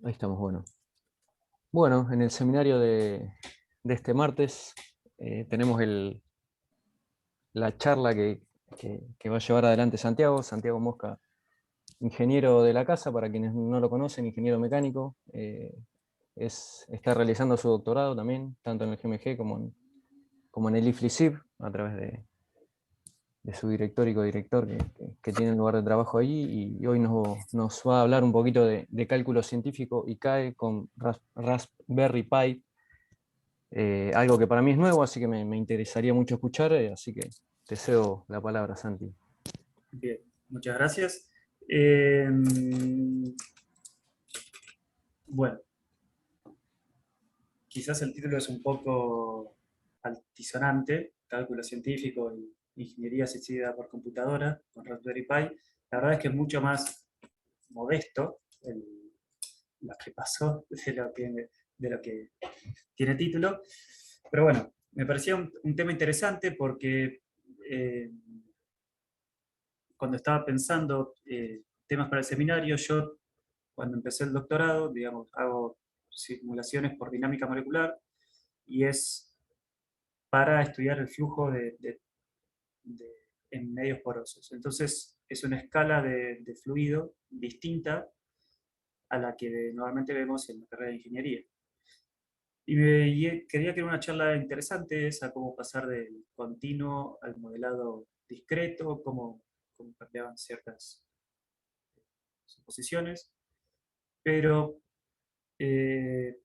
Ahí estamos, bueno. Bueno, en el seminario de este martes tenemos la charla que va a llevar adelante Santiago Mosca, ingeniero de la casa, para quienes no lo conocen, ingeniero mecánico. Está realizando su doctorado también, tanto en el GMG como en el IFLISIP, a través de su director y codirector que tiene un lugar de trabajo allí, y hoy nos va a hablar un poquito de cálculo científico y CAE con Raspberry Pi, algo que para mí es nuevo, así que me interesaría mucho escuchar, así que te cedo la palabra, Santi. Bien, muchas gracias. Eh, bueno, quizás el título es un poco altisonante, cálculo científico y ingeniería asistida por computadora con Raspberry Pi. La verdad es que es mucho más modesto lo que pasó de lo que tiene título. Pero bueno, me parecía un tema interesante porque eh, cuando estaba pensando temas para el seminario, yo cuando empecé el doctorado, digamos, hago simulaciones por dinámica molecular y es para estudiar el flujo en medios porosos. Entonces, es una escala de fluido distinta a la que normalmente vemos en la carrera de ingeniería. Quería que era una charla interesante, esa cómo pasar del continuo al modelado discreto, cómo cambiaban ciertas suposiciones, pero eh,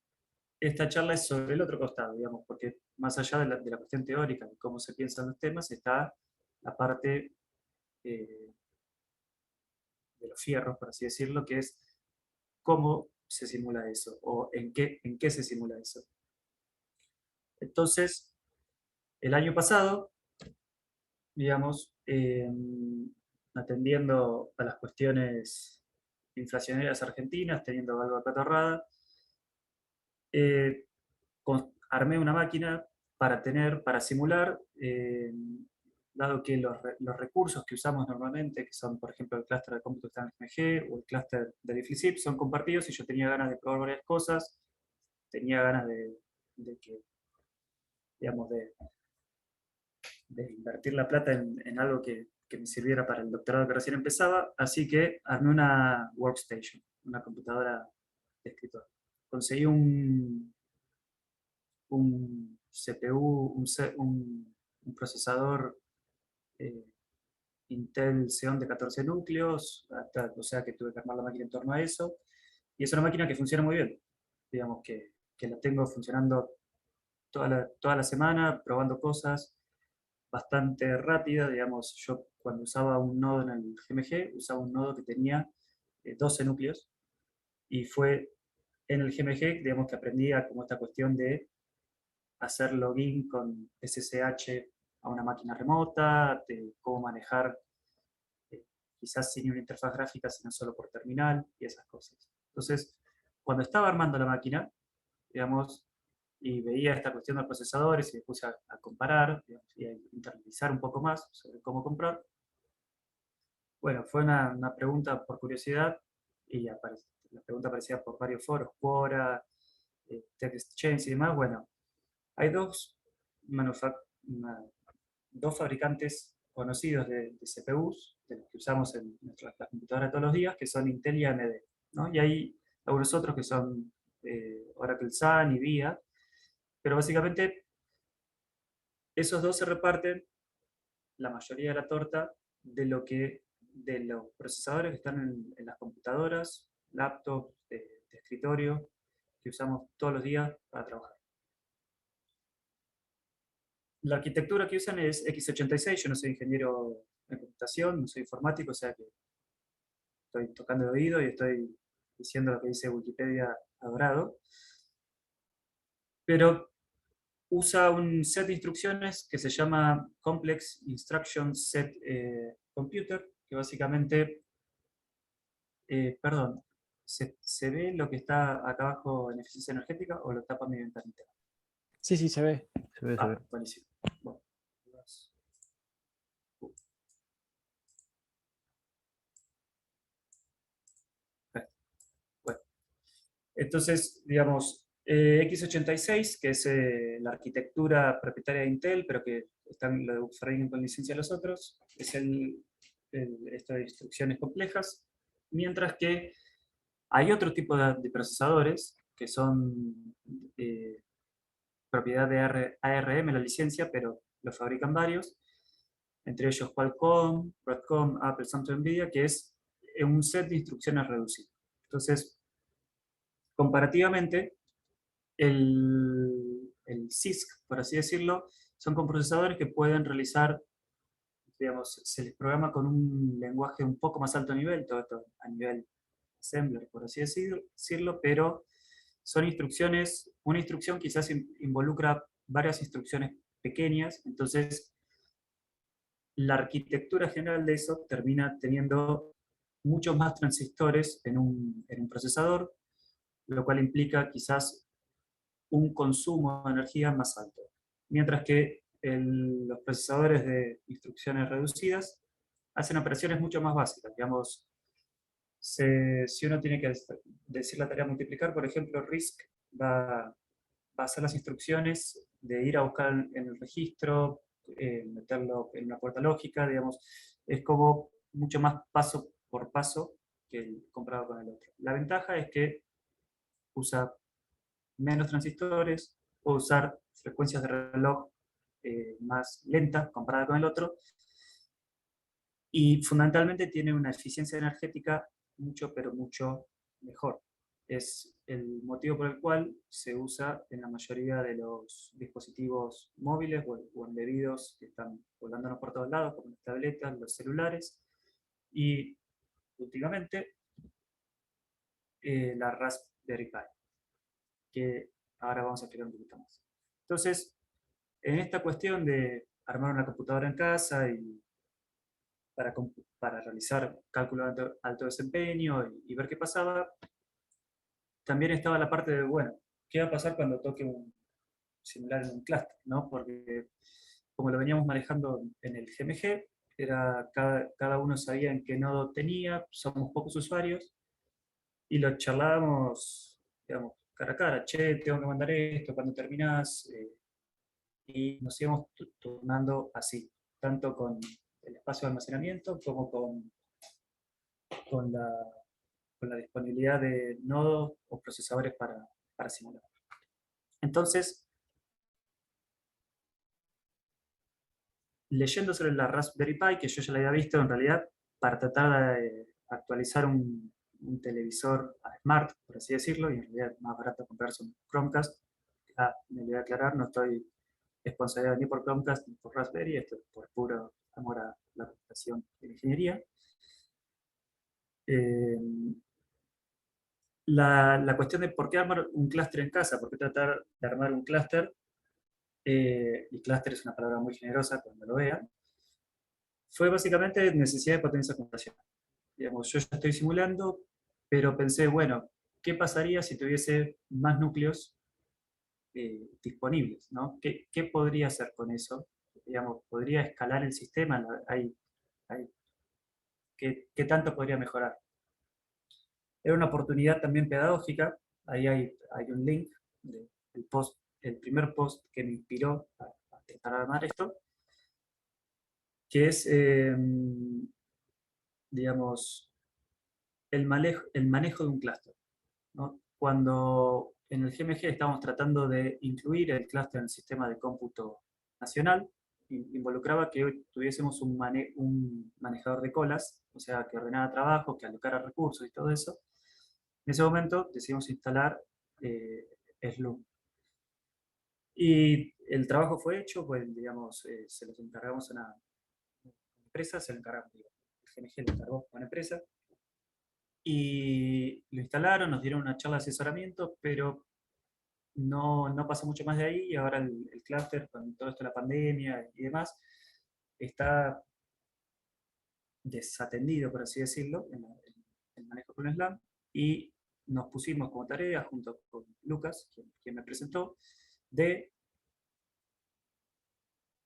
esta charla es sobre el otro costado, digamos, porque más allá de la cuestión teórica, de cómo se piensan los temas, está la parte eh, de los fierros, por así decirlo, que es cómo se simula eso, o en qué se simula eso. Entonces, el año pasado, digamos, atendiendo a las cuestiones inflacionarias argentinas, teniendo algo de plata ahorrada, eh, armé una máquina para simular, dado que los recursos que usamos normalmente, que son, por ejemplo, el clúster de cómputo que está en GMG o el clúster de IFLISIP, son compartidos y yo tenía ganas de probar varias cosas, tenía ganas de que, digamos, de invertir la plata en algo que me sirviera para el doctorado que recién empezaba, así que armé una workstation, una computadora de escritorio. Conseguí un CPU, un procesador eh, Intel Xeon de 14 núcleos, o sea que tuve que armar la máquina en torno a eso, y es una máquina que funciona muy bien, digamos que la tengo funcionando toda la semana, probando cosas, bastante rápida, digamos, yo cuando usaba un nodo en el GMG, usaba un nodo que tenía 12 núcleos, y fue en el GMG, digamos, que aprendí a como esta cuestión de hacer login con SSH a una máquina remota, de cómo manejar, eh, quizás sin una interfaz gráfica, sino solo por terminal y esas cosas. Entonces, cuando estaba armando la máquina, digamos, y veía esta cuestión de procesadores y me puse a comparar, digamos, y a internalizar un poco más sobre cómo comprar. Bueno, fue una pregunta por curiosidad y la pregunta aparecía por varios foros, Quora, TechExchange y demás. Bueno, hay dos fabricantes conocidos de CPUs, de los que usamos en nuestras computadoras todos los días, que son Intel y AMD, ¿no? Y hay algunos otros que son Oracle Sun y VIA, pero básicamente esos dos se reparten la mayoría de la torta de los procesadores que están en las computadoras, laptops, de escritorio, que usamos todos los días para trabajar. La arquitectura que usan es x86, yo no soy ingeniero en computación, no soy informático, o sea que estoy tocando de oído y estoy diciendo lo que dice Wikipedia adorado, pero usa un set de instrucciones que se llama Complex Instruction Set Computer, que básicamente, perdón, ¿se ve lo que está acá abajo en eficiencia energética o lo tapa mi ventanita? Sí, sí, se ve. Se ve. Ah, buenísimo. Bueno, bueno, Entonces, digamos, x86, que es la arquitectura propietaria de Intel, pero que lo desarrollan con licencia los otros, es esto de instrucciones complejas, mientras que hay otro tipo de procesadores que son propiedad de ARM, la licencia, pero lo fabrican varios, entre ellos Qualcomm, Broadcom, Apple, Samsung, Nvidia, que es un set de instrucciones reducido. Entonces, comparativamente, el CISC, por así decirlo, son con procesadores que pueden realizar, digamos, se les programa con un lenguaje un poco más alto nivel, todo esto a nivel assembler, por así decirlo, pero son instrucciones, una instrucción quizás involucra varias instrucciones pequeñas, entonces la arquitectura general de eso termina teniendo muchos más transistores en un procesador, lo cual implica quizás un consumo de energía más alto. Mientras que los procesadores de instrucciones reducidas hacen operaciones mucho más básicas. Digamos, si uno tiene que decir la tarea multiplicar, por ejemplo, RISC va a hacer las instrucciones de ir a buscar en el registro, meterlo en una puerta lógica, digamos, es como mucho más paso por paso que el comparado con el otro. La ventaja es que usa menos transistores, puede usar frecuencias de reloj más lentas comparada con el otro, y fundamentalmente tiene una eficiencia energética mucho, pero mucho mejor. Es el motivo por el cual se usa en la mayoría de los dispositivos móviles o embebidos que están volándonos por todos lados, como las tabletas, los celulares, y últimamente la Raspberry Pi, que ahora vamos a explicar un poquito más. Entonces, en esta cuestión de armar una computadora en casa y para realizar cálculos de alto desempeño y ver qué pasaba, también estaba la parte de, bueno, ¿qué va a pasar cuando toque un simular en un clúster? ¿No? Porque como lo veníamos manejando en el GMG, cada uno sabía en qué nodo tenía, somos pocos usuarios, y lo charlábamos, digamos, cara a cara, che, tengo que mandar esto, cuando terminás, y nos íbamos turnando así, tanto con el espacio de almacenamiento como con la, con la disponibilidad de nodos o procesadores para simular. Entonces, leyendo sobre la Raspberry Pi, que yo ya la había visto en realidad, para tratar de actualizar un televisor smart, por así decirlo, y en realidad es más barato comprarse un Chromecast. Me voy a aclarar, no estoy responsabilidad ni por Chromecast ni por Raspberry, esto es por puro amor a la computación de la ingeniería. Eh, la cuestión de por qué armar un clúster en casa, por qué tratar de armar un clúster, y clúster es una palabra muy generosa cuando lo vean, fue básicamente necesidad de potencia computacional. Digamos, yo ya estoy simulando, pero pensé, bueno, ¿qué pasaría si tuviese más núcleos disponibles? ¿No? ¿Qué podría hacer con eso? Digamos, ¿podría escalar el sistema? ¿Qué tanto podría mejorar? Era una oportunidad también pedagógica. Ahí hay un link el primer post que me inspiró a intentar armar esto, que es, digamos, el manejo de un clúster, ¿no? Cuando en el GMG estamos tratando de incluir el clúster en el sistema de cómputo nacional, involucraba que tuviésemos un manejador de colas, o sea, que ordenara trabajo, que alocara recursos y todo eso. En ese momento decidimos instalar Slum. Y el trabajo fue hecho, pues, digamos, se los encargamos a una empresa, se lo encargamos, digo, el GMG lo encargó a una empresa, y lo instalaron, nos dieron una charla de asesoramiento, pero no pasó mucho más de ahí, y ahora el clúster, con todo esto de la pandemia y demás, está desatendido, por así decirlo, en el manejo con Slam, y nos pusimos como tarea, junto con Lucas, quien me presentó, de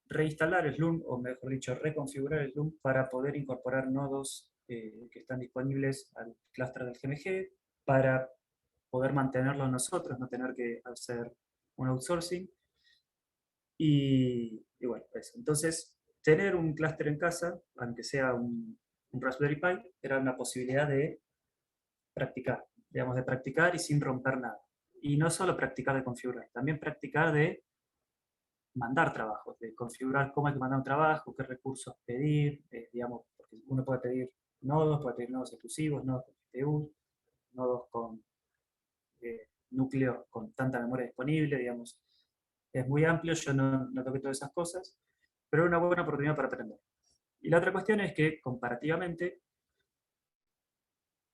reinstalar Slum, o mejor dicho, reconfigurar Slum para poder incorporar nodos que están disponibles al clúster del GMG, para poder mantenerlo nosotros, no tener que hacer un outsourcing. Y bueno, eso. Entonces, tener un clúster en casa, aunque sea un Raspberry Pi, era una posibilidad de practicar, digamos, de practicar y sin romper nada. Y no solo practicar de configurar, también practicar de mandar trabajos, de configurar cómo hay que mandar un trabajo, qué recursos pedir, digamos, porque uno puede pedir nodos exclusivos, nodos con GPU, nodos con núcleos con tanta memoria disponible, digamos. Es muy amplio, yo no toqué todas esas cosas, pero es una buena oportunidad para aprender. Y la otra cuestión es que, comparativamente,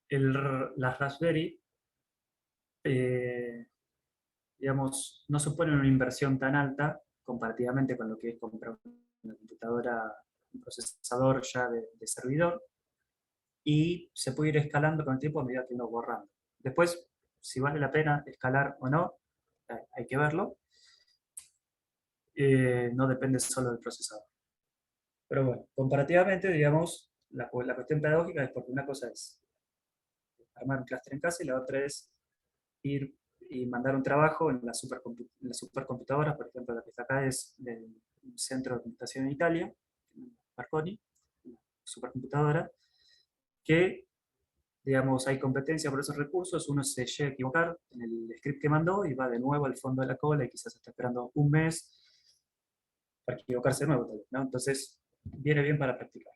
las Raspberry, eh, digamos, no suponen una inversión tan alta comparativamente con lo que es comprar una computadora, un procesador ya de servidor, y se puede ir escalando con el tiempo a medida que uno va borrando. Después, si vale la pena escalar o no, hay que verlo. No depende solo del procesador. Pero bueno, comparativamente, digamos, la cuestión pedagógica es porque una cosa es armar un clúster en casa y la otra es ir y mandar un trabajo en la supercomputadora, por ejemplo, la que está acá es del centro de computación en Italia, Marconi, una supercomputadora, que, digamos, hay competencia por esos recursos, uno se llega a equivocar en el script que mandó y va de nuevo al fondo de la cola y quizás está esperando un mes para equivocarse de nuevo, tal vez, ¿no? Entonces, viene bien para practicar.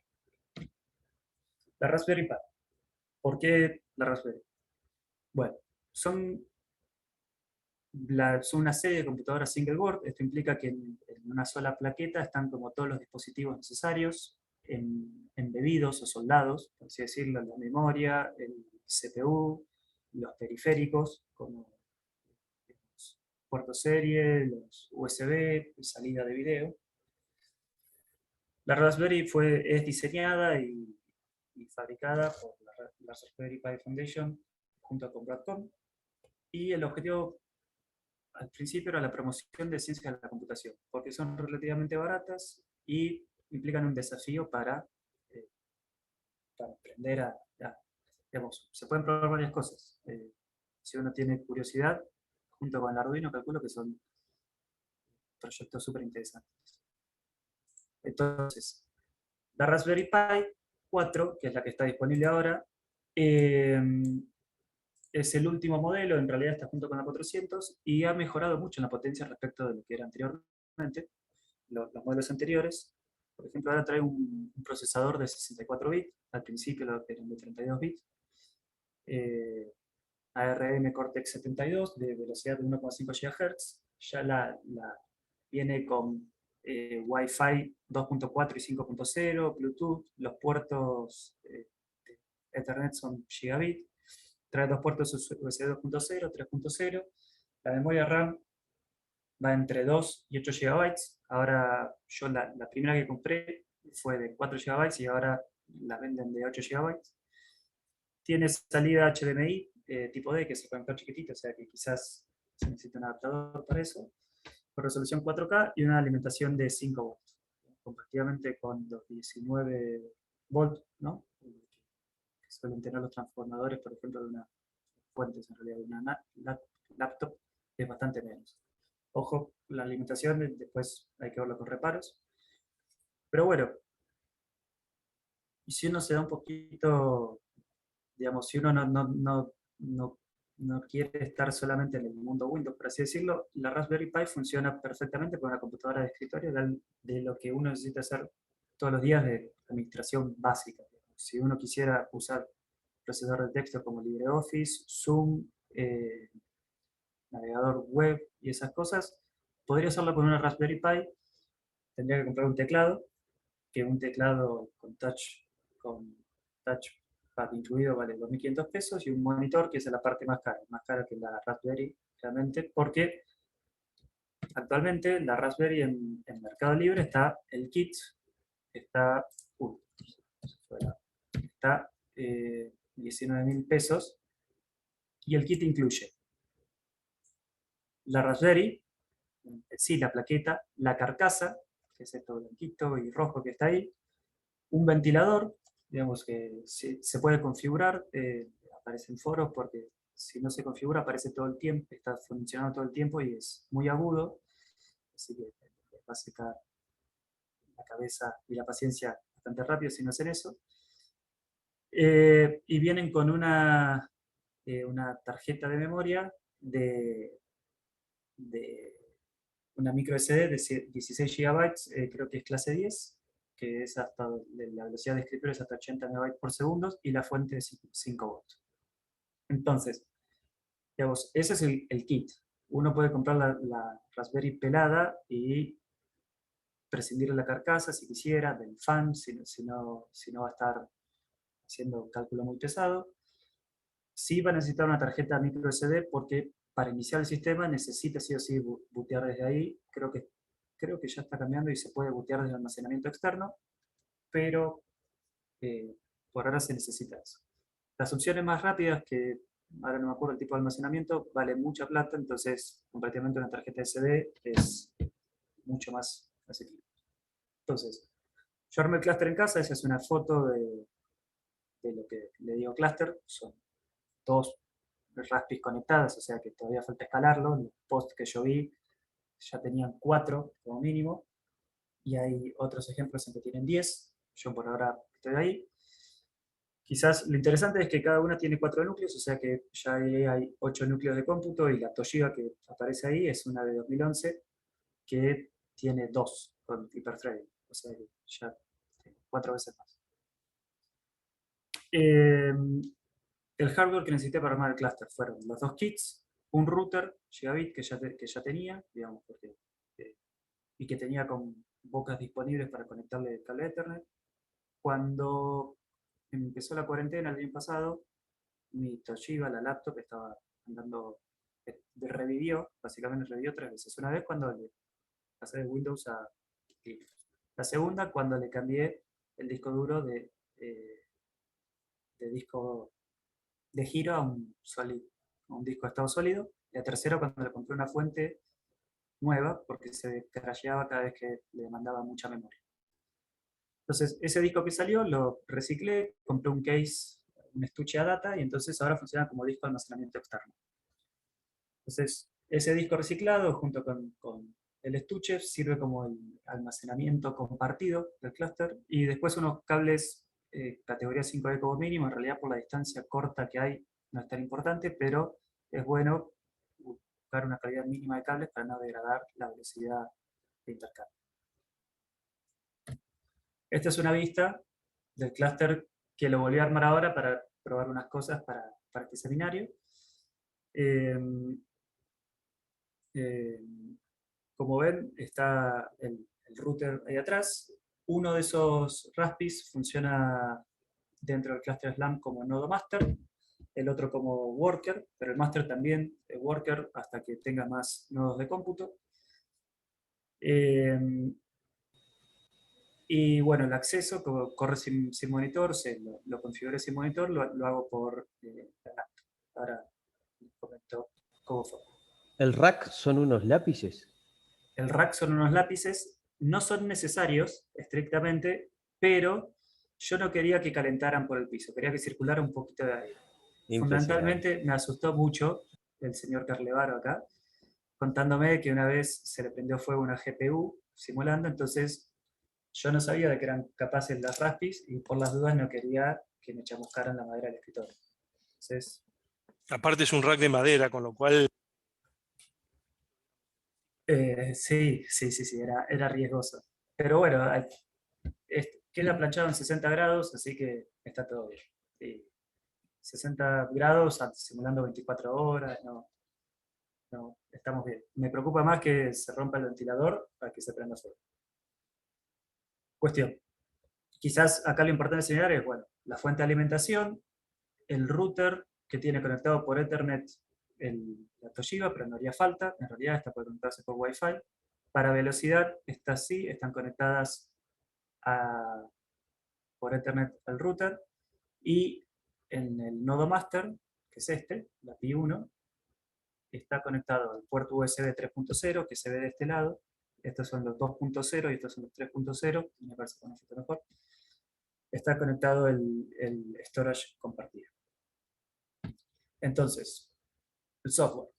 La Raspberry Pi. ¿Por qué la Raspberry? Bueno, son son una serie de computadoras single board. Esto implica que en una sola plaqueta están como todos los dispositivos necesarios, embebidos o soldados, por así decirlo, la memoria, el CPU, los periféricos, como los puertos serie, los USB, salida de video. La Raspberry es diseñada y fabricada por la Raspberry Pi Foundation junto con Broadcom, y el objetivo al principio era la promoción de ciencias de la computación, porque son relativamente baratas y implican un desafío eh, para aprender digamos, se pueden probar varias cosas. Si uno tiene curiosidad, junto con el Arduino, calculo que son proyectos súper interesantes. Entonces, la Raspberry Pi 4, que es la que está disponible ahora, eh, es el último modelo, en realidad está junto con la 400, y ha mejorado mucho en la potencia respecto de lo que era anteriormente, los modelos anteriores. Por ejemplo, ahora trae un procesador de 64 bits, al principio eran de 32 bits, ARM Cortex 72 de velocidad de 1,5 GHz, ya viene con Wi-Fi 2.4 y 5.0, Bluetooth, los puertos Ethernet son gigabit, trae dos puertos USB 2.0, 3.0, la memoria RAM va entre 2 y 8 GB. Ahora yo la primera que compré fue de 4 GB y ahora la venden de 8 GB. Tiene salida HDMI tipo D, que se puede entrar chiquitito, o sea que quizás se necesita un adaptador para eso, con resolución 4K y una alimentación de 5 volts, comparativamente con los 19 volts, ¿no? Que suelen tener los transformadores, por ejemplo, de una fuente, en realidad, de una laptop, es bastante menos. Ojo, la alimentación, después hay que verlo con reparos. Pero bueno, y si uno se da un poquito, digamos, si uno no quiere estar solamente en el mundo Windows, por así decirlo, la Raspberry Pi funciona perfectamente con una computadora de escritorio de lo que uno necesita hacer todos los días de administración básica. Si uno quisiera usar procesador de texto como LibreOffice, Zoom, navegador web y esas cosas, podría hacerlo con una Raspberry Pi. Tendría que comprar un teclado, que un teclado con touchpad incluido vale 2.500 pesos, y un monitor, que es la parte más cara que la Raspberry, realmente, porque actualmente la Raspberry en Mercado Libre está el kit, está, está 19.000 pesos, y el kit incluye la Raspberry, sí, la plaqueta, la carcasa, que es esto blanquito y rojo que está ahí, un ventilador, digamos que se puede configurar, aparece en foros porque si no se configura aparece todo el tiempo, está funcionando todo el tiempo y es muy agudo, así que les va a secar la cabeza y la paciencia bastante rápido si no hacen eso. Y vienen con una tarjeta de memoria de una micro SD de 16 GB, creo que es clase 10, que es hasta, la velocidad de escritorio es hasta 80 MB por segundo, y la fuente es 5 volts. Entonces, digamos, ese es el kit. Uno puede comprar la Raspberry pelada y prescindir de la carcasa si quisiera, del fan, si no va a estar haciendo cálculo muy pesado. Sí va a necesitar una tarjeta micro SD porque para iniciar el sistema necesita sí o sí bootear desde ahí. Creo que ya está cambiando y se puede bootear desde el almacenamiento externo, pero por ahora se necesita eso. Las opciones más rápidas, que ahora no me acuerdo el tipo de almacenamiento, vale mucha plata, entonces completamente una tarjeta SD es mucho más asequible. Entonces, yo armé el clúster en casa, esa es una foto de lo que le digo clúster, son dos Raspberry conectadas, o sea que todavía falta escalarlo. En los posts que yo vi ya tenían 4 como mínimo, y hay otros ejemplos en que tienen 10. Yo por ahora estoy ahí. Quizás lo interesante es que cada una tiene 4 núcleos, o sea que ya hay 8 núcleos de cómputo, y la Toshiba que aparece ahí es una de 2011 que tiene 2 con hiperthreading, o sea que ya 4 veces más. El hardware que necesité para armar el clúster fueron los 2 kits, un router gigabit que ya tenía, digamos, y que tenía con bocas disponibles para conectarle el cable Ethernet. Cuando empezó la cuarentena el año pasado, mi Toshiba, la laptop, estaba andando, revivió, básicamente revivió 3 veces. Una vez cuando le pasé de Windows a Linux. La segunda cuando le cambié el disco duro de disco de giro a un disco de estado sólido. Y la tercera cuando le compré una fuente nueva porque se crasheaba cada vez que le mandaba mucha memoria. Entonces, ese disco que salió lo reciclé, compré un case, un estuche ADATA, y entonces ahora funciona como disco de almacenamiento externo. Entonces, ese disco reciclado junto con el estuche sirve como el almacenamiento compartido del clúster, y después unos cables categoría 5E como mínimo. En realidad por la distancia corta que hay no es tan importante, pero es bueno buscar una calidad mínima de cables para no degradar la velocidad de intercambio. Esta es una vista del clúster que lo volví a armar ahora para probar unas cosas para este seminario. Eh, eh, como ven, está el router ahí atrás. Uno de esos Raspis funciona dentro del clúster SLAM como nodo master, el otro como worker, pero el master también es worker hasta que tenga más nodos de cómputo. Y bueno, el acceso corre sin monitor, lo configuré sin monitor, lo hago por la laptop. Ahora les comento cómo fue. ¿El rack son unos lápices? El rack son unos lápices, no son necesarios estrictamente, pero yo no quería que calentaran por el piso, quería que circulara un poquito de aire. Fundamentalmente me asustó mucho el señor Carlevaro acá, contándome que una vez se le prendió fuego una GPU simulando, entonces yo no sabía de que eran capaces las Raspis y por las dudas no quería que me chamuscaran la madera del escritorio. Entonces, aparte es un rack de madera, con lo cual... sí, era riesgoso. Pero bueno, queda planchado en 60 grados, así que está todo bien. Sí. 60 grados simulando 24 horas, no, estamos bien. Me preocupa más que se rompa el ventilador para que se prenda fuego. Cuestión. Quizás acá lo importante de enseñar es, bueno, la fuente de alimentación, el router que tiene conectado por Ethernet la Toshiba, pero no haría falta, en realidad está por conectarse por Wi-Fi. Para velocidad, estas sí, están conectadas por Ethernet al router, y en el nodo master, que es este, la Pi1, está conectado al puerto USB 3.0 que se ve de este lado. Estos son los 2.0 y estos son los 3.0, me parece que con esto mejor. Está conectado el storage compartido. Entonces, El software.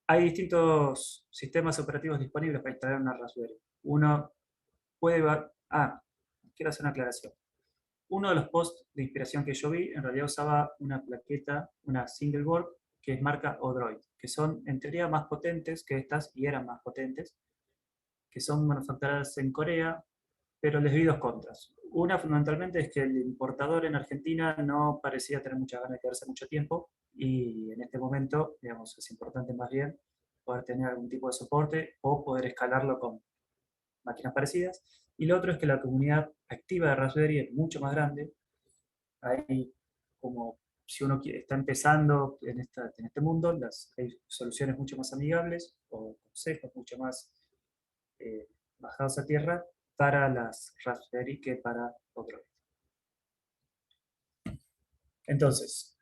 Hay distintos sistemas operativos disponibles para instalar una Raspberry. Uno puede... quiero hacer una aclaración. Uno de los posts de inspiración que yo vi, en realidad usaba una plaqueta, una single board, que es marca Odroid, que son en teoría más potentes que estas, y eran más potentes, que son manufacturadas en Corea, pero les vi dos contras. Una fundamentalmente es que el importador en Argentina no parecía tener muchas ganas de quedarse mucho tiempo, y en este momento, digamos, es importante más bien poder tener algún tipo de soporte o poder escalarlo con máquinas parecidas. Y lo otro es que la comunidad activa de Raspberry es mucho más grande. Hay como, si uno está empezando en este mundo, hay soluciones mucho más amigables o consejos mucho más bajados a tierra para las Raspberry que para Android. Entonces,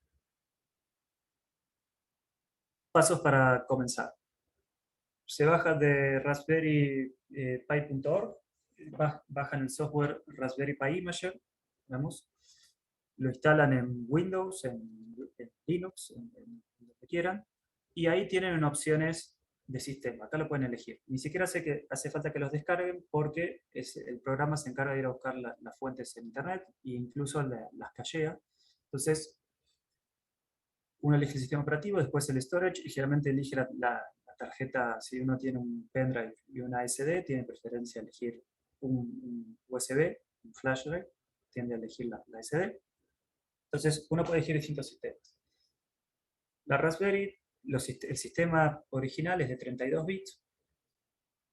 pasos para comenzar. Se baja de Raspberry Pi.org, bajan el software Raspberry Pi Imager, vamos, lo instalan en Windows, en Linux, en donde quieran, y ahí tienen opciones de sistema. Acá lo pueden elegir. Ni siquiera hace falta que los descarguen porque el programa se encarga de ir a buscar las fuentes en internet e incluso las cachea. Entonces, uno elige el sistema operativo, después el storage, y generalmente elige la tarjeta. Si uno tiene un pendrive y una SD, tiene preferencia a elegir un USB, un flash drive, tiende a elegir la SD. Entonces, uno puede elegir distintos sistemas. La Raspberry, el sistema original es de 32 bits,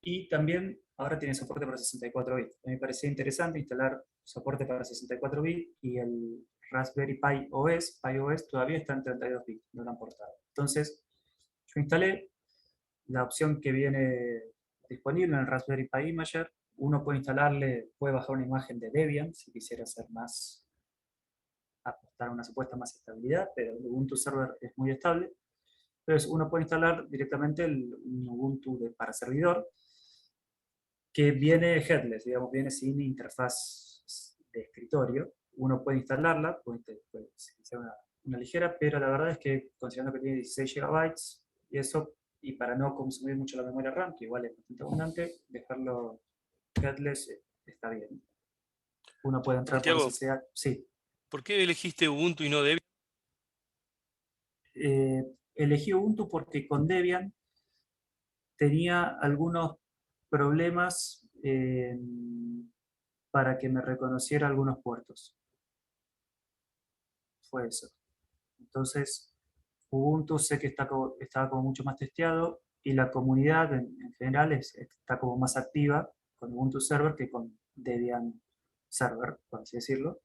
y también ahora tiene soporte para 64 bits. A mí me parecía interesante instalar soporte para 64 bits, y el Raspberry Pi OS todavía está en 32 bits, no lo han portado. Entonces, yo instalé la opción que viene disponible en el Raspberry Pi Imager. Uno puede bajar una imagen de Debian si quisiera apostar a una supuesta más estabilidad, pero el Ubuntu Server es muy estable. Entonces uno puede instalar directamente un Ubuntu para servidor, que viene headless, digamos, viene sin interfaz de escritorio. Uno puede instalarla, puede ser una ligera, pero la verdad es que considerando que tiene 16 GB y eso, y para no consumir mucho la memoria RAM, que igual es bastante abundante, dejarlo headless está bien. Uno puede entrar por Santiago, SSH. Sí. ¿por qué elegiste Ubuntu y no Debian? Elegí Ubuntu porque con Debian tenía algunos problemas para que me reconociera algunos puertos. Fue eso. Entonces, Ubuntu sé que estaba como mucho más testeado, y la comunidad en general está como más activa con Ubuntu Server que con Debian Server, por así decirlo.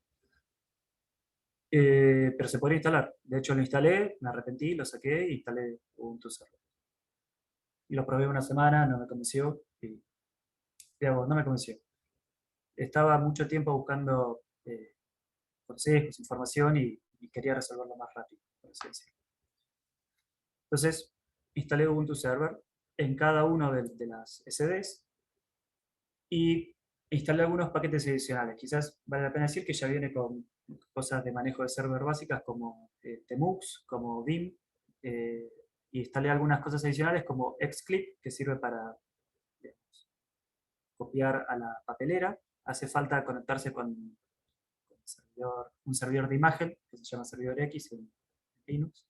Pero se podría instalar. De hecho, lo instalé, me arrepentí, lo saqué y instalé Ubuntu Server. Y lo probé una semana, no me convenció, y digamos, no me convenció. Estaba mucho tiempo buscando consejos, información, y quería resolverlo más rápido, por así decirlo. Entonces, instalé Ubuntu Server en cada uno de las SDs y instalé algunos paquetes adicionales. Quizás vale la pena decir que ya viene con cosas de manejo de server básicas como Tmux, como Vim, y instalé algunas cosas adicionales como Xclip, que sirve para, digamos, copiar a la papelera. Hace falta conectarse con un servidor de imagen, que se llama servidor X en Linux.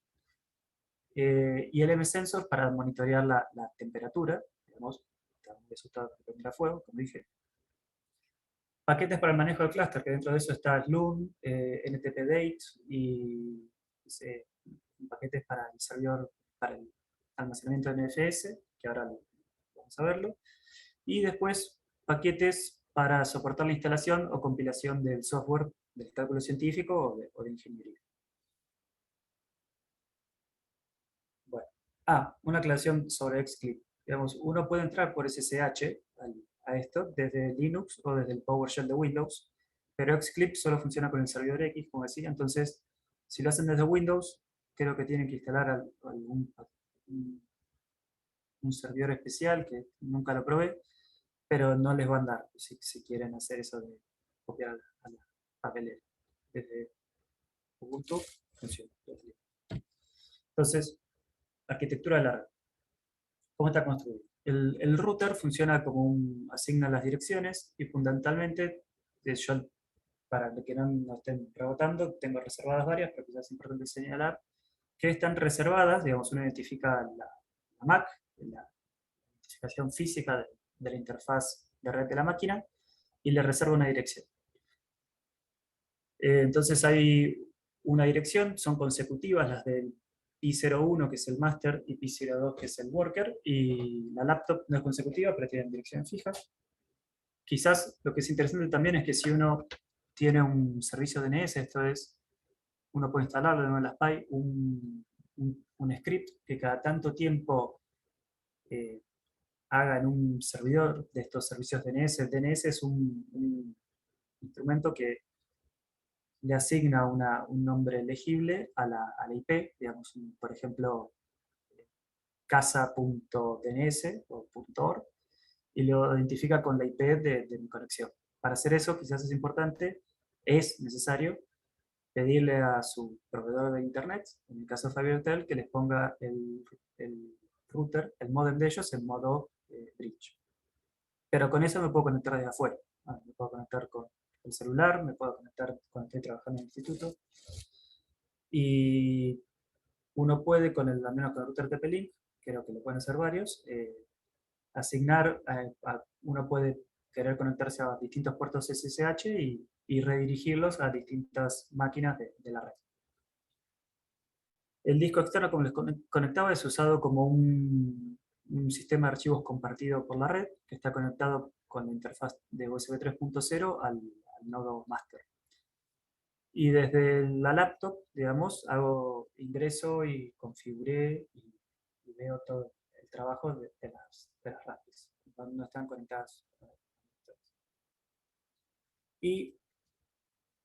Y el M-Sensor para monitorear la temperatura, digamos, el resultado de prender a fuego, como dije. Paquetes para el manejo del clúster, que dentro de eso está Slum, NTP-Date y paquetes para el servidor, para el almacenamiento de NFS, que ahora vamos a verlo. Y después paquetes para soportar la instalación o compilación del software del cálculo científico o de ingeniería. Bueno. Una aclaración sobre Xclip. Digamos, uno puede entrar por SSH a esto desde Linux o desde el PowerShell de Windows, pero Xclip solo funciona con el servidor X, como decía. Entonces, si lo hacen desde Windows, creo que tienen que instalar un servidor especial, que nunca lo probé, pero no les va a andar si quieren hacer eso de copiar a la papelera. Desde Ubuntu funciona. Entonces, arquitectura de la red. ¿Cómo está construido? El router funciona como asigna las direcciones y fundamentalmente, yo, para que no estén rebotando, tengo reservadas varias, pero quizás es importante señalar que están reservadas, digamos, uno identifica la MAC, la identificación física de la interfaz de red de la máquina, y le reserva una dirección. Entonces hay una dirección, son consecutivas las del P01, que es el master, y P02, que es el worker, y la laptop no es consecutiva, pero tiene dirección fija. Quizás lo que es interesante también es que si uno tiene un servicio DNS, esto es, uno puede instalarlo en la SPI, un script que cada tanto tiempo haga en un servidor de estos servicios DNS. El DNS es un instrumento que le asigna un nombre legible a la IP, digamos, por ejemplo, casa.dns o .org, y lo identifica con la IP de mi conexión. Para hacer eso, quizás es importante, es necesario pedirle a su proveedor de internet, en el caso de FiberTel, que les ponga el router, el modem de ellos en modo bridge. Pero con eso me puedo conectar desde afuera. Me puedo conectar con el celular, me puedo conectar cuando estoy trabajando en el instituto. Y uno puede, al menos con el router TP-Link, creo que lo pueden hacer varios, asignar, uno puede querer conectarse a distintos puertos SSH y redirigirlos a distintas máquinas de la red. El disco externo, como les conectaba, es usado como un sistema de archivos compartido por la red, que está conectado con la interfaz de USB 3.0 al nodo master. Y desde la laptop, digamos, ingreso y configuré y veo todo el trabajo de las Raspberries, cuando no están conectadas. Y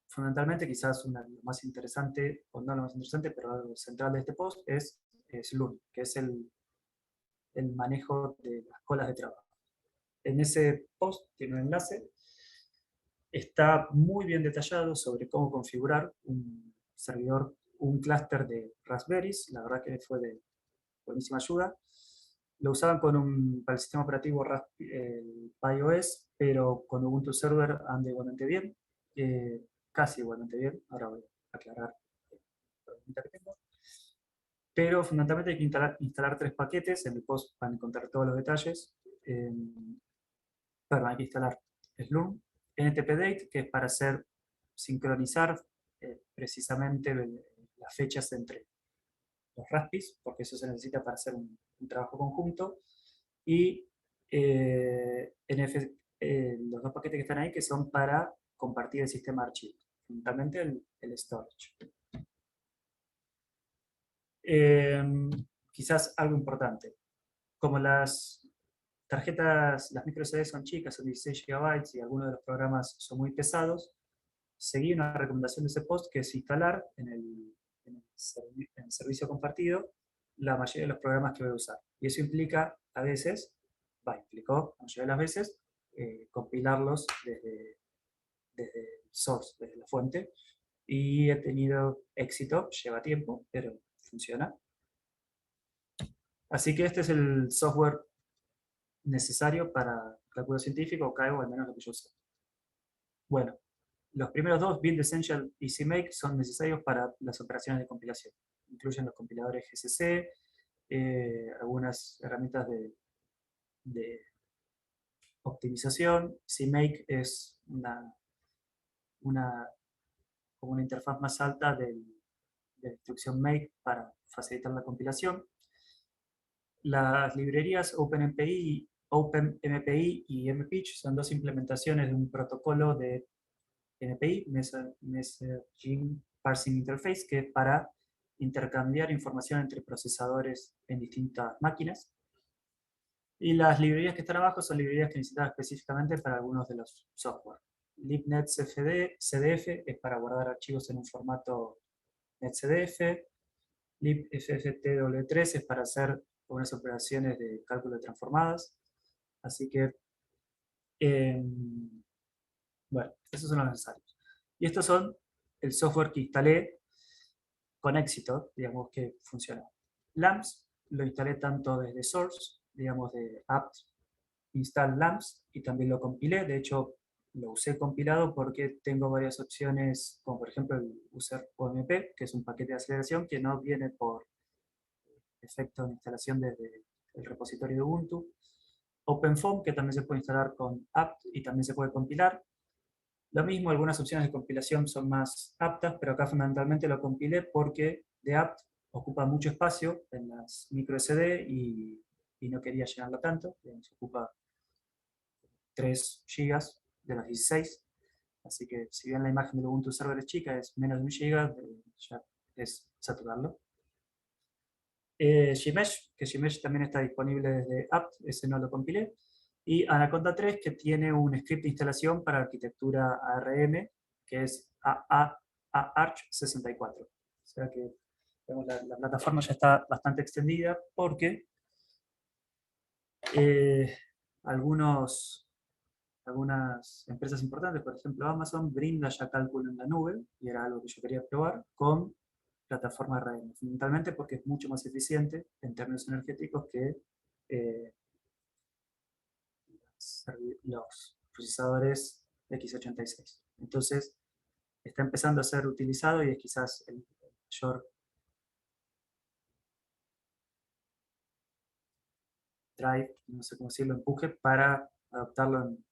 fundamentalmente, quizás lo más interesante, o no lo más interesante, pero algo central de este post es Sloon, que es el manejo de las colas de trabajo. En ese post tiene un enlace, está muy bien detallado sobre cómo configurar un servidor, un clúster de Raspberries, la verdad que fue de buenísima ayuda. Lo usaban para el sistema operativo iOS, pero con Ubuntu Server anda igualmente bien, casi igualmente bien, ahora voy a aclarar la pregunta que tengo. Pero fundamentalmente hay que instalar 3 paquetes, en el post van a encontrar todos los detalles. Hay que instalar Slurm, NTPDate, que es para sincronizar precisamente las fechas entre los Raspis, porque eso se necesita para hacer un trabajo conjunto, y los 2 paquetes que están ahí, que son para compartir el sistema de archivos, fundamentalmente el storage. Quizás algo importante, como las tarjetas, las micro SD son chicas, son 16 GB y algunos de los programas son muy pesados, seguí una recomendación de ese post, que es instalar en el servicio compartido la mayoría de los programas que voy a usar. Y eso implica, a veces, implicó, la mayoría de las veces, compilarlos desde el source, desde la fuente, y he tenido éxito, lleva tiempo, pero funciona. Así que este es el software necesario para cálculo científico, o CAEO, al menos lo que yo sé. Bueno, los primeros 2, Build Essential y CMake, son necesarios para las operaciones de compilación. Incluyen los compiladores GCC, algunas herramientas de optimización. CMake es como una interfaz más alta de la instrucción make para facilitar la compilación. Las librerías OpenMPI y MPitch son 2 implementaciones de un protocolo de MPI, Messaging Parsing Interface, que es para intercambiar información entre procesadores en distintas máquinas. Y las librerías que están abajo son librerías que necesitan específicamente para algunos de los software. libnetcdf es para guardar archivos en un formato netcdf. libfftw3 es para hacer unas operaciones de cálculo de transformadas. Así que, bueno, esos son los necesarios. Y estos son el software que instalé con éxito, digamos, que funcionó. LAMPS lo instalé tanto desde source, digamos de apt install LAMPS, y también lo compilé. De hecho, lo usé compilado porque tengo varias opciones, como por ejemplo el user OMP, que es un paquete de aceleración que no viene por efecto de instalación desde el repositorio de Ubuntu. OpenFOAM, que también se puede instalar con apt y también se puede compilar. Lo mismo, algunas opciones de compilación son más aptas, pero acá fundamentalmente lo compilé porque de apt ocupa mucho espacio en las micro SD y no quería llenarlo tanto. Digamos, ocupa 3 GB de los 16. Así que si bien la imagen del Ubuntu Server es chica, es menos de 1 GB, ya es saturarlo. Gmesh, que Gmesh también está disponible desde apt, ese no lo compilé. Y Anaconda 3, que tiene un script de instalación para arquitectura ARM, que es Arch64. O sea que digamos, la plataforma ya está bastante extendida porque algunas empresas importantes, por ejemplo Amazon, brinda ya cálculo en la nube, y era algo que yo quería probar, con plataforma ARM, fundamentalmente porque es mucho más eficiente en términos energéticos que los procesadores x86. Entonces, está empezando a ser utilizado y es quizás el mayor drive, no sé cómo decirlo, empuje para adoptarlo en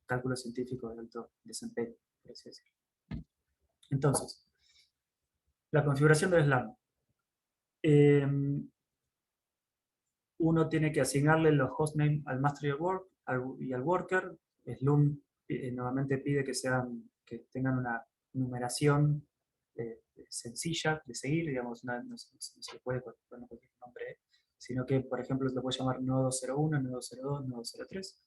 cálculo científico de alto desempeño, por así decirlo. Entonces, la configuración del SLAM. Uno tiene que asignarle los hostname al master y al worker. Slum normalmente pide que tengan una numeración sencilla de seguir, digamos, no se puede poner cualquier nombre, sino que, por ejemplo, se lo puede llamar nodo 01, nodo 02, nodo 03.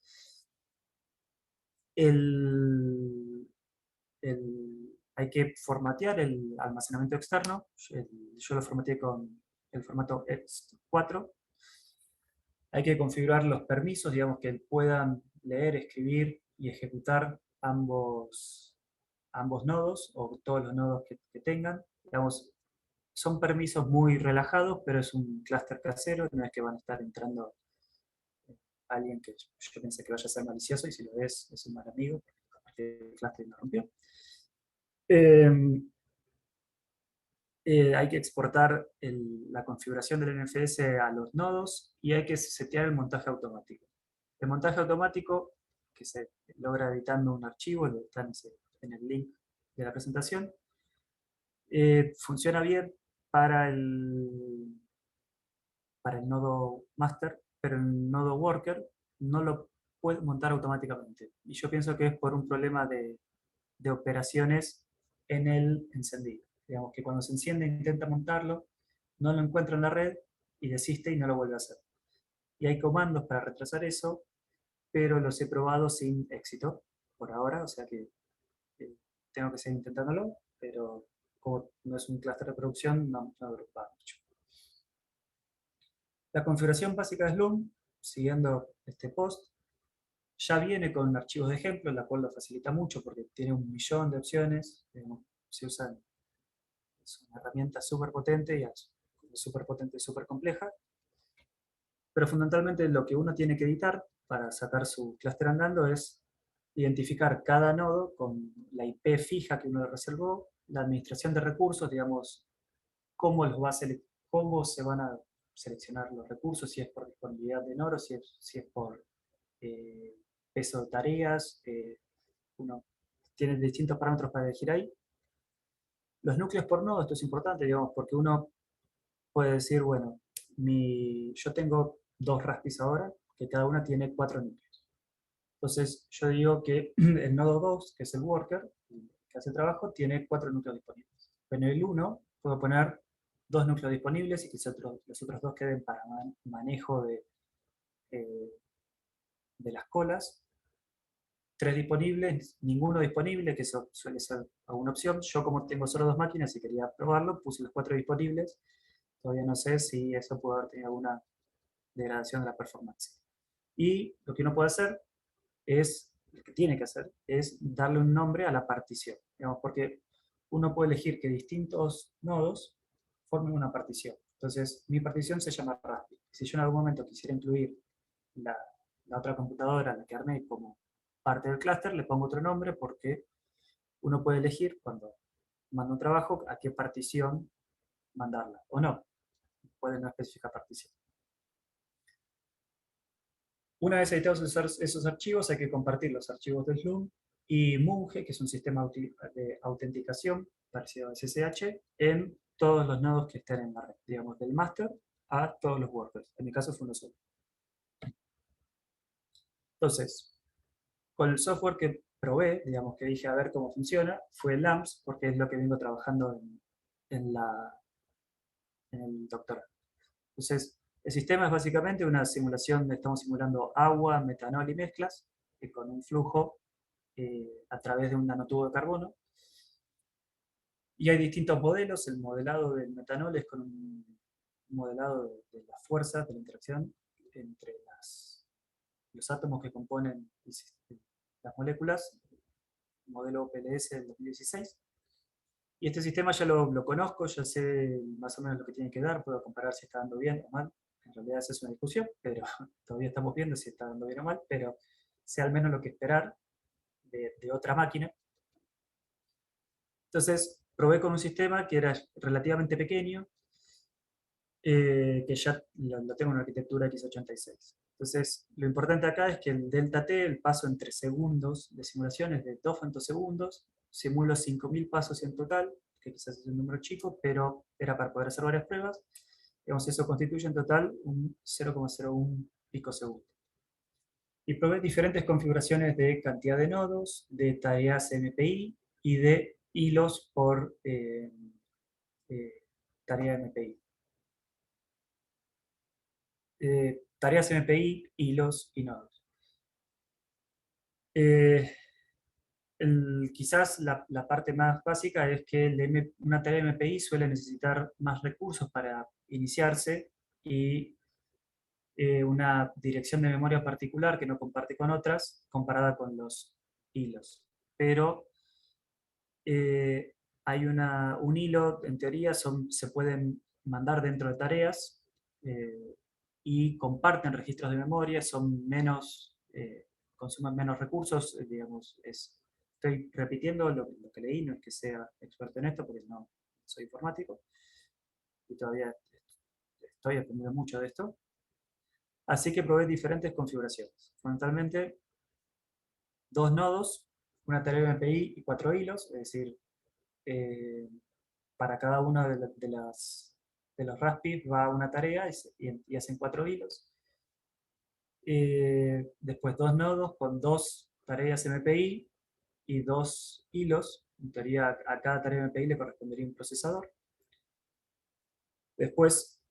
Hay que formatear el almacenamiento externo. Yo lo formateé con el formato ext4. Hay que configurar los permisos, digamos, que puedan leer, escribir y ejecutar ambos nodos, o todos los nodos que tengan. Digamos, son permisos muy relajados, pero es un clúster casero, no es que van a estar entrando alguien que yo pensé que vaya a ser malicioso, y si lo es un mal amigo, porque el clúster lo rompió. Hay que exportar la configuración del NFS a los nodos y hay que setear el montaje automático. El montaje automático, que se logra editando un archivo, está en el link de la presentación, funciona bien para el nodo master, pero el nodo worker no lo puede montar automáticamente. Y yo pienso que es por un problema de operaciones en el encendido. Digamos que cuando se enciende e intenta montarlo, no lo encuentra en la red y desiste y no lo vuelve a hacer. Y hay comandos para retrasar eso, pero los he probado sin éxito por ahora, o sea que tengo que seguir intentándolo, pero como no es un clúster de producción, no me preocupa mucho. La configuración básica de Slum, siguiendo este post, ya viene con archivos de ejemplo, la cual lo facilita mucho porque tiene 1.000.000 de opciones, se usan, es una herramienta súper potente y súper potente y súper compleja, pero fundamentalmente lo que uno tiene que editar para sacar su clúster andando es identificar cada nodo con la IP fija que uno reservó, la administración de recursos, digamos, cómo se van a seleccionar los recursos, si es por disponibilidad de nodos, si es por peso de tareas. Uno tiene distintos parámetros para elegir ahí. Los núcleos por nodo, esto es importante, digamos, porque uno puede decir, bueno, yo tengo 2 Raspis ahora, que cada una tiene 4 núcleos. Entonces yo digo que el nodo 2, que es el worker, que hace el trabajo, tiene 4 núcleos disponibles. Pero en el 1 puedo poner 2 núcleos disponibles y que los otros 2 queden para manejo de las colas. 3 disponibles, ninguno disponible, que eso suele ser alguna opción. Yo, como tengo solo 2 máquinas y quería probarlo, puse los 4 disponibles. Todavía no sé si eso puede haber tenido alguna degradación de la performance. Y lo que uno puede hacer lo que tiene que hacer, es darle un nombre a la partición. Digamos, porque uno puede elegir que distintos nodos formen una partición. Entonces, mi partición se llama Raspi. Si yo en algún momento quisiera incluir la otra computadora, la que armé, como parte del clúster, le pongo otro nombre porque uno puede elegir cuando manda un trabajo a qué partición mandarla, o no. Puede no especificar partición. Una vez editados esos archivos, hay que compartir los archivos de Slum y Munge, que es un sistema de autenticación parecido a SSH, en todos los nodos que estén en la red, digamos, del master a todos los workers. En mi caso fue uno solo. Entonces, con el software que probé, digamos, que dije a ver cómo funciona, fue LAMPS, porque es lo que vengo trabajando en el doctorado. Entonces, el sistema es básicamente una simulación, estamos simulando agua, metanol y mezclas, con un flujo a través de un nanotubo de carbono. Y hay distintos modelos. El modelado del metanol es con un modelado de las fuerzas de la interacción entre los átomos que componen las moléculas, modelo PLS del 2016. Y este sistema ya lo conozco, ya sé más o menos lo que tiene que dar, puedo comparar si está dando bien o mal. En realidad esa es una discusión, pero todavía estamos viendo si está dando bien o mal, pero sé al menos lo que esperar de otra máquina. Entonces, probé con un sistema que era relativamente pequeño, que ya lo tengo en una arquitectura x86. Entonces, lo importante acá es que el delta t, el paso entre segundos de simulación, es de 2 femtosegundos, simulo 5000 pasos en total, que quizás es un número chico, pero era para poder hacer varias pruebas. Digamos, eso constituye en total un 0,01 picosegundo. Y probé diferentes configuraciones de cantidad de nodos, de tareas MPI y de hilos por tarea MPI. Tareas MPI, hilos y nodos. Quizás la parte más básica es que una tarea MPI suele necesitar más recursos para iniciarse y una dirección de memoria particular que no comparte con otras, comparada con los hilos. Pero hay un hilo, en teoría, se pueden mandar dentro de tareas y comparten registros de memoria, consumen menos recursos, digamos, estoy repitiendo lo que leí, no es que sea experto en esto, porque no soy informático, y todavía estoy aprendiendo mucho de esto. Así que probé diferentes configuraciones. Fundamentalmente, 2 nodos, una tarea MPI y 4 hilos, es decir, para cada uno de los Raspberry va una tarea y hacen 4 hilos. Después 2 nodos con 2 tareas MPI y 2 hilos. En teoría, a cada tarea MPI le correspondería un procesador. Después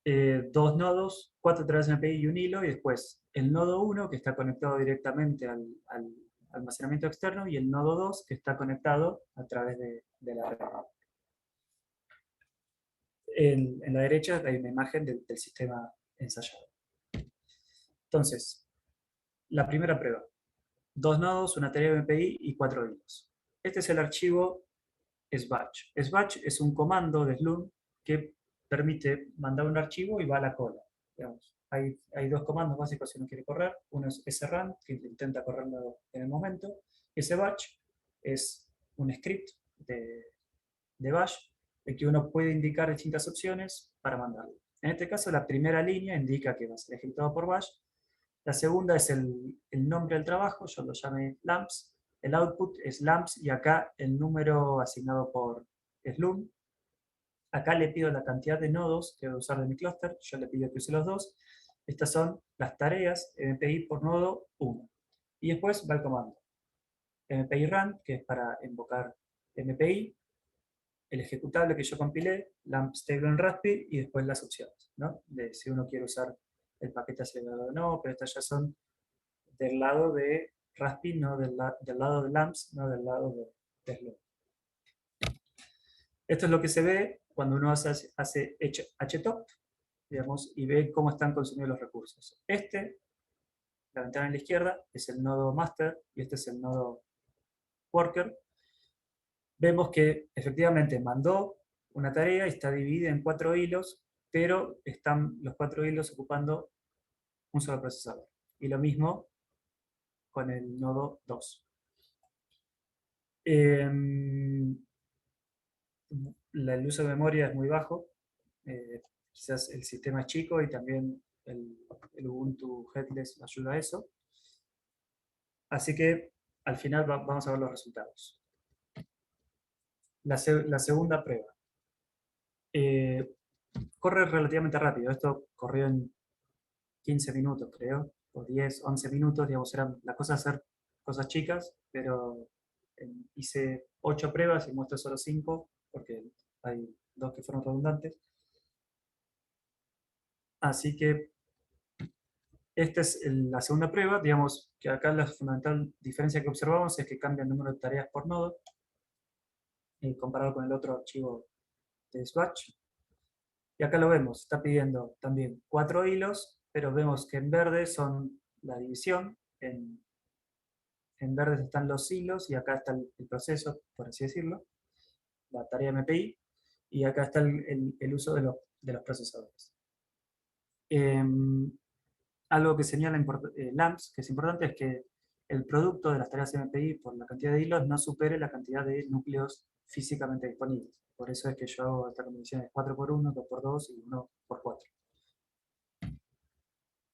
2 nodos, 4 tareas MPI y un hilo, y después el nodo 1 que está conectado directamente al almacenamiento externo, y el nodo 2 que está conectado a través de la red. En la derecha hay una imagen del sistema ensayado. Entonces, la primera prueba. 2 nodos, una tarea MPI y 4 hilos. Este es el archivo sbatch. Sbatch es un comando de Slum que permite mandar un archivo y va a la cola. Digamos, hay 2 comandos básicos si uno quiere correr. Uno es srun, que intenta correrlo en el momento. Sbatch es un script de bash, en que uno puede indicar distintas opciones para mandarlo. En este caso, la primera línea indica que va a ser ejecutado por bash. La segunda es el nombre del trabajo, yo lo llamé LAMPS. El output es LAMPS y acá el número asignado por Slum. Acá le pido la cantidad de nodos que voy a usar de mi clúster, yo le pido que use los 2. Estas son las tareas MPI por nodo 1. Y después va el comando MPI run, que es para invocar MPI, el ejecutable que yo compilé, LAMPS table en Raspi, y después las opciones, ¿no? De si uno quiere usar el paquete acelerado o no, pero estas ya son del lado de Raspi, no del lado de LAMPS, no del lado de Slum. Esto es lo que se ve cuando uno hace htop, digamos, y ve cómo están consumidos los recursos. La ventana a la izquierda, es el nodo master, y este es el nodo worker. Vemos que efectivamente mandó una tarea y está dividida en 4 hilos, pero están los 4 hilos ocupando un solo procesador. Y lo mismo con el nodo 2. El uso de memoria es muy bajo, quizás el sistema es chico y también el Ubuntu Headless ayuda a eso. Así que al final vamos a ver los resultados. La segunda prueba. Corre relativamente rápido, esto corrió en 15 minutos creo, o 10, 11 minutos, digamos, la cosa hacer cosas chicas, pero hice 8 pruebas y muestro solo 5, porque hay 2 que fueron redundantes. Así que esta es la segunda prueba, digamos que acá la fundamental diferencia que observamos es que cambia el número de tareas por nodo, comparado con el otro archivo de Swatch. Y acá lo vemos, está pidiendo también 4 hilos, pero vemos que en verde son la división, en verde están los hilos y acá está el proceso, por así decirlo, la tarea MPI, y acá está el uso de los procesadores. Algo que señala LAMPS, que es importante, es que el producto de las tareas MPI por la cantidad de hilos no supere la cantidad de núcleos físicamente disponibles. Por eso es que yo hago esta combinación de 4x1, 2x2 y 1x4.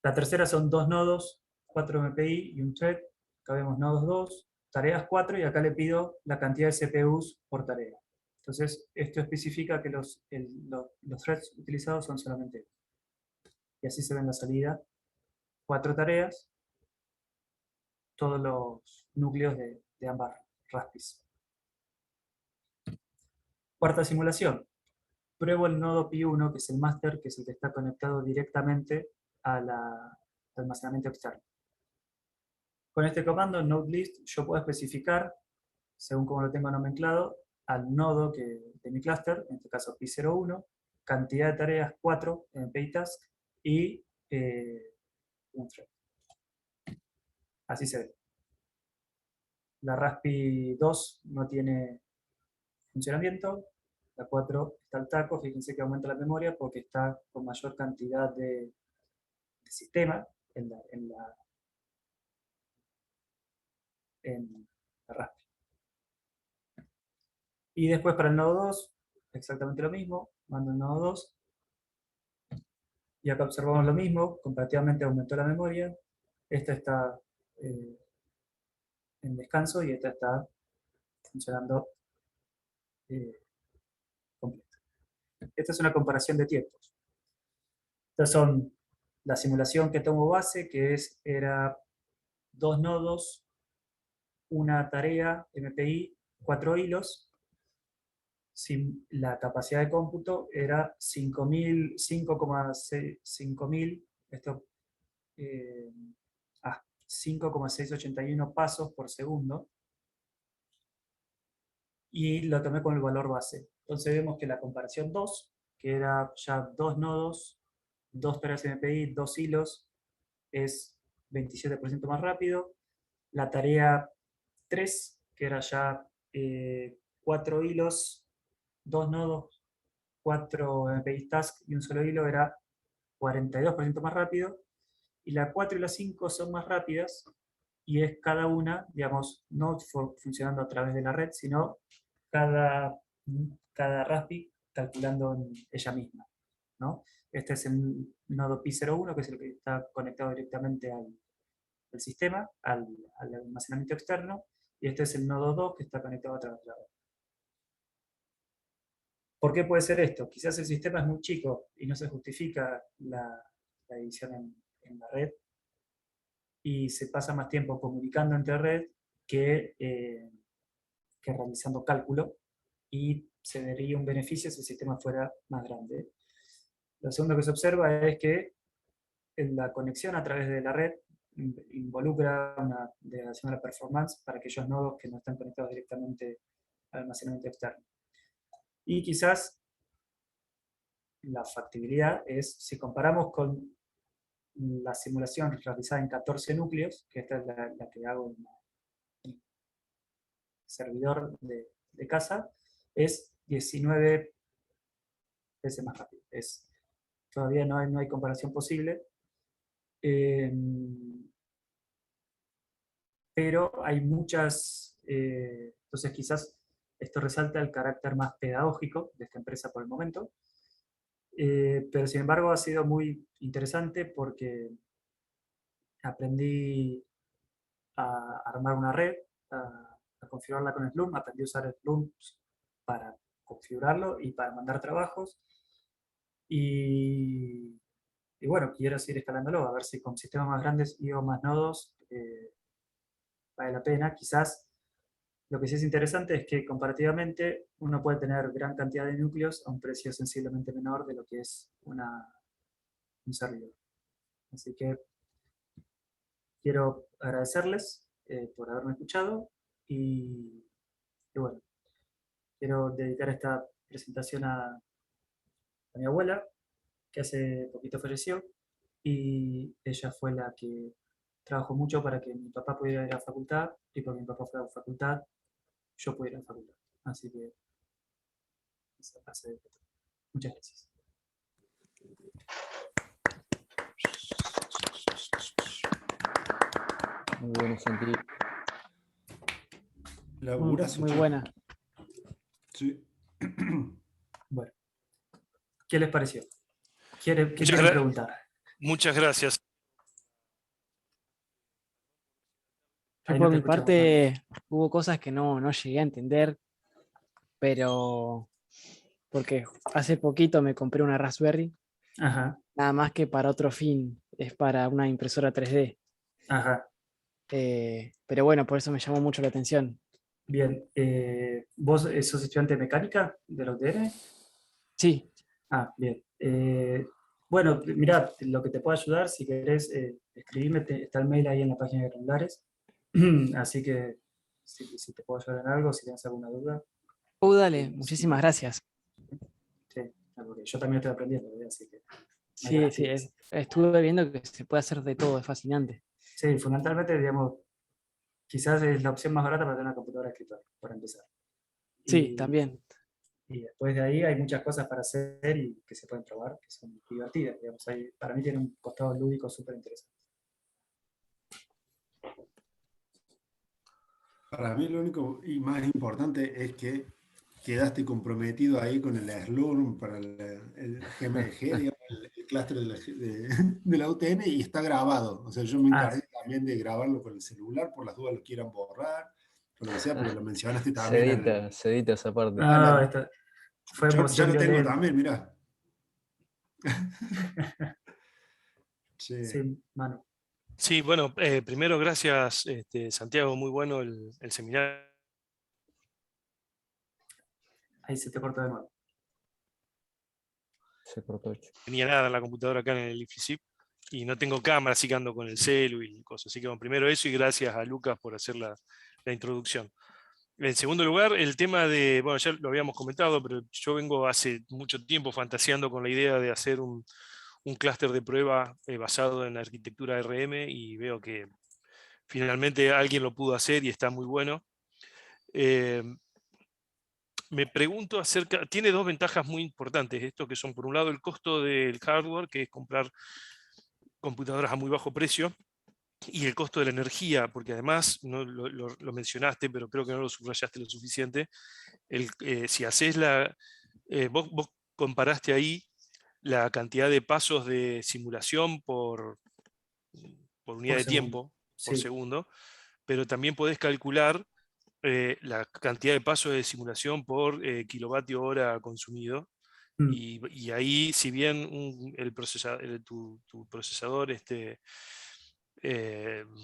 La tercera son 2 nodos, 4 MPI y un thread. Acá vemos nodos 2, tareas 4 y acá le pido la cantidad de CPUs por tarea. Entonces, esto especifica que los threads utilizados son solamente 2. Y así se ve en la salida. 4 tareas, todos los núcleos de ambas Raspis. Cuarta simulación. Pruebo el nodo Pi1, que es el master, que es el que está conectado directamente al almacenamiento externo. Con este comando, nodelist, yo puedo especificar, según como lo tengo nomenclado, al nodo de mi clúster, en este caso Pi01, cantidad de tareas 4 en PayTask y un thread. Así se ve. La Raspi 2 no tiene funcionamiento, la 4 está al taco, fíjense que aumenta la memoria porque está con mayor cantidad de sistema en la Raspi. Y después para el nodo 2, exactamente lo mismo, mando el nodo 2, y acá observamos lo mismo, comparativamente aumentó la memoria, esta está en descanso y esta está funcionando completa. Esta es una comparación de tiempos. Estas son la simulación que tomo base, que era 2 nodos, una tarea MPI, 4 hilos. La capacidad de cómputo era 5.000, 5,6, esto, 5,681 pasos por segundo, y lo tomé con el valor base. Entonces vemos que la comparación 2, que era ya 2 nodos, 2 tareas MPI, 2 hilos, es 27% más rápido. La tarea 3, que era ya 4 hilos, 2 nodos, 4 MPI task y un solo hilo, era 42% más rápido. Y la 4 y la 5 son más rápidas, y es cada una, digamos, no funcionando a través de la red, sino cada Raspi calculando en ella misma, ¿no? Este es el nodo Pi01, que es el que está conectado directamente al sistema, al almacenamiento externo, y este es el nodo 2 que está conectado a través de la red. ¿Por qué puede ser esto? Quizás el sistema es muy chico y no se justifica la división en la red, y se pasa más tiempo comunicando entre red que realizando cálculo, y se vería un beneficio si el sistema fuera más grande. Lo segundo que se observa es que la conexión a través de la red involucra una degradación de la performance para aquellos nodos que no están conectados directamente al almacenamiento externo. Y quizás la factibilidad es, si comparamos con la simulación realizada en 14 núcleos, que esta es la que hago en el servidor de casa, es 19 veces más rápido. Todavía no hay comparación posible. Eh, pero hay muchas, entonces quizás esto resalta el carácter más pedagógico de esta empresa por el momento, pero sin embargo ha sido muy interesante porque aprendí a armar una red, a configurarla con Slurm, aprendí a usar Slurm para configurarlo y para mandar trabajos, y, y bueno, quiero seguir escalándolo, a ver si con sistemas más grandes y o más nodos vale la pena. Quizás lo que sí es interesante es que comparativamente uno puede tener gran cantidad de núcleos a un precio sensiblemente menor de lo que es un servidor. Así que quiero agradecerles por haberme escuchado y bueno, quiero dedicar esta presentación a mi abuela, que hace poquito falleció, y ella fue la que trabajó mucho para que mi papá pudiera ir a la facultad, y porque mi papá fue a la facultad, yo pude ir a la facultad. Así que esa frase de todo. Muchas gracias. Muy bueno, Santi. Laburazo, Muy che. buena. Sí. Bueno, ¿qué les pareció? ¿Qué Muchas quieren preguntar? Muchas gracias. Yo Ahí no por te mi escuchamos, Marco. parte hubo cosas que no llegué a entender, pero porque hace poquito me compré una Raspberry, Ajá, nada más que para otro fin, es para una impresora 3D. ajá. Pero bueno, por eso me llamó mucho la atención. Bien. ¿Vos sos estudiante de mecánica de la UTN? Sí, Ah, bien. Bueno, mirá, lo que te puedo ayudar, si querés, escribime, está el mail ahí en la página de Granulares. Así que si te puedo ayudar en algo, si tienes alguna duda. dale, Sí, muchísimas gracias. sí, porque yo también estoy aprendiendo, así que me Sí, sí, pides. estuve viendo que se puede hacer de todo, es fascinante. Sí, fundamentalmente, digamos, quizás es la opción más barata para tener una computadora de escritorio, para empezar. Sí, Y, también. y después de ahí hay muchas cosas para hacer y que se pueden probar, que son divertidas, digamos. Para mí tiene un costado lúdico súper interesante. Para mí lo único y más importante es que quedaste comprometido ahí con el Slurm para el GMG, digamos, el clúster de la UTN, y está grabado. O sea, yo me Ah, encargué también de grabarlo con el celular, por las dudas lo quieran borrar, o lo que sea, porque lo mencionaste Se también edita esa parte. no, esto fue ya emoción lo tengo violenta. también, mirá. Sí. Sí, mano. Sí, bueno, primero gracias, Santiago, muy bueno el seminario. Ahí se te cortó de nuevo. Se cortó. No tenía nada en la computadora acá en el IFISIP y no tengo cámara, así que ando con el celu y cosas. Así que bueno, primero eso y gracias a Lucas por hacer la introducción. En segundo lugar, el tema de, bueno, ya lo habíamos comentado, pero yo vengo hace mucho tiempo fantaseando con la idea de hacer un clúster de prueba basado en la arquitectura RM y veo que finalmente alguien lo pudo hacer y está muy bueno. Me pregunto acerca, tiene dos ventajas muy importantes esto, que son por un lado el costo del hardware, que es comprar computadoras a muy bajo precio, y el costo de la energía, porque además, no lo mencionaste, pero creo que no lo subrayaste lo suficiente, si haces vos comparaste ahí la cantidad de pasos de simulación por unidad Por de segundo. tiempo, por Sí. segundo, pero también podés calcular la cantidad de pasos de simulación por kilovatio hora consumido. Mm, Y ahí, si bien tu procesador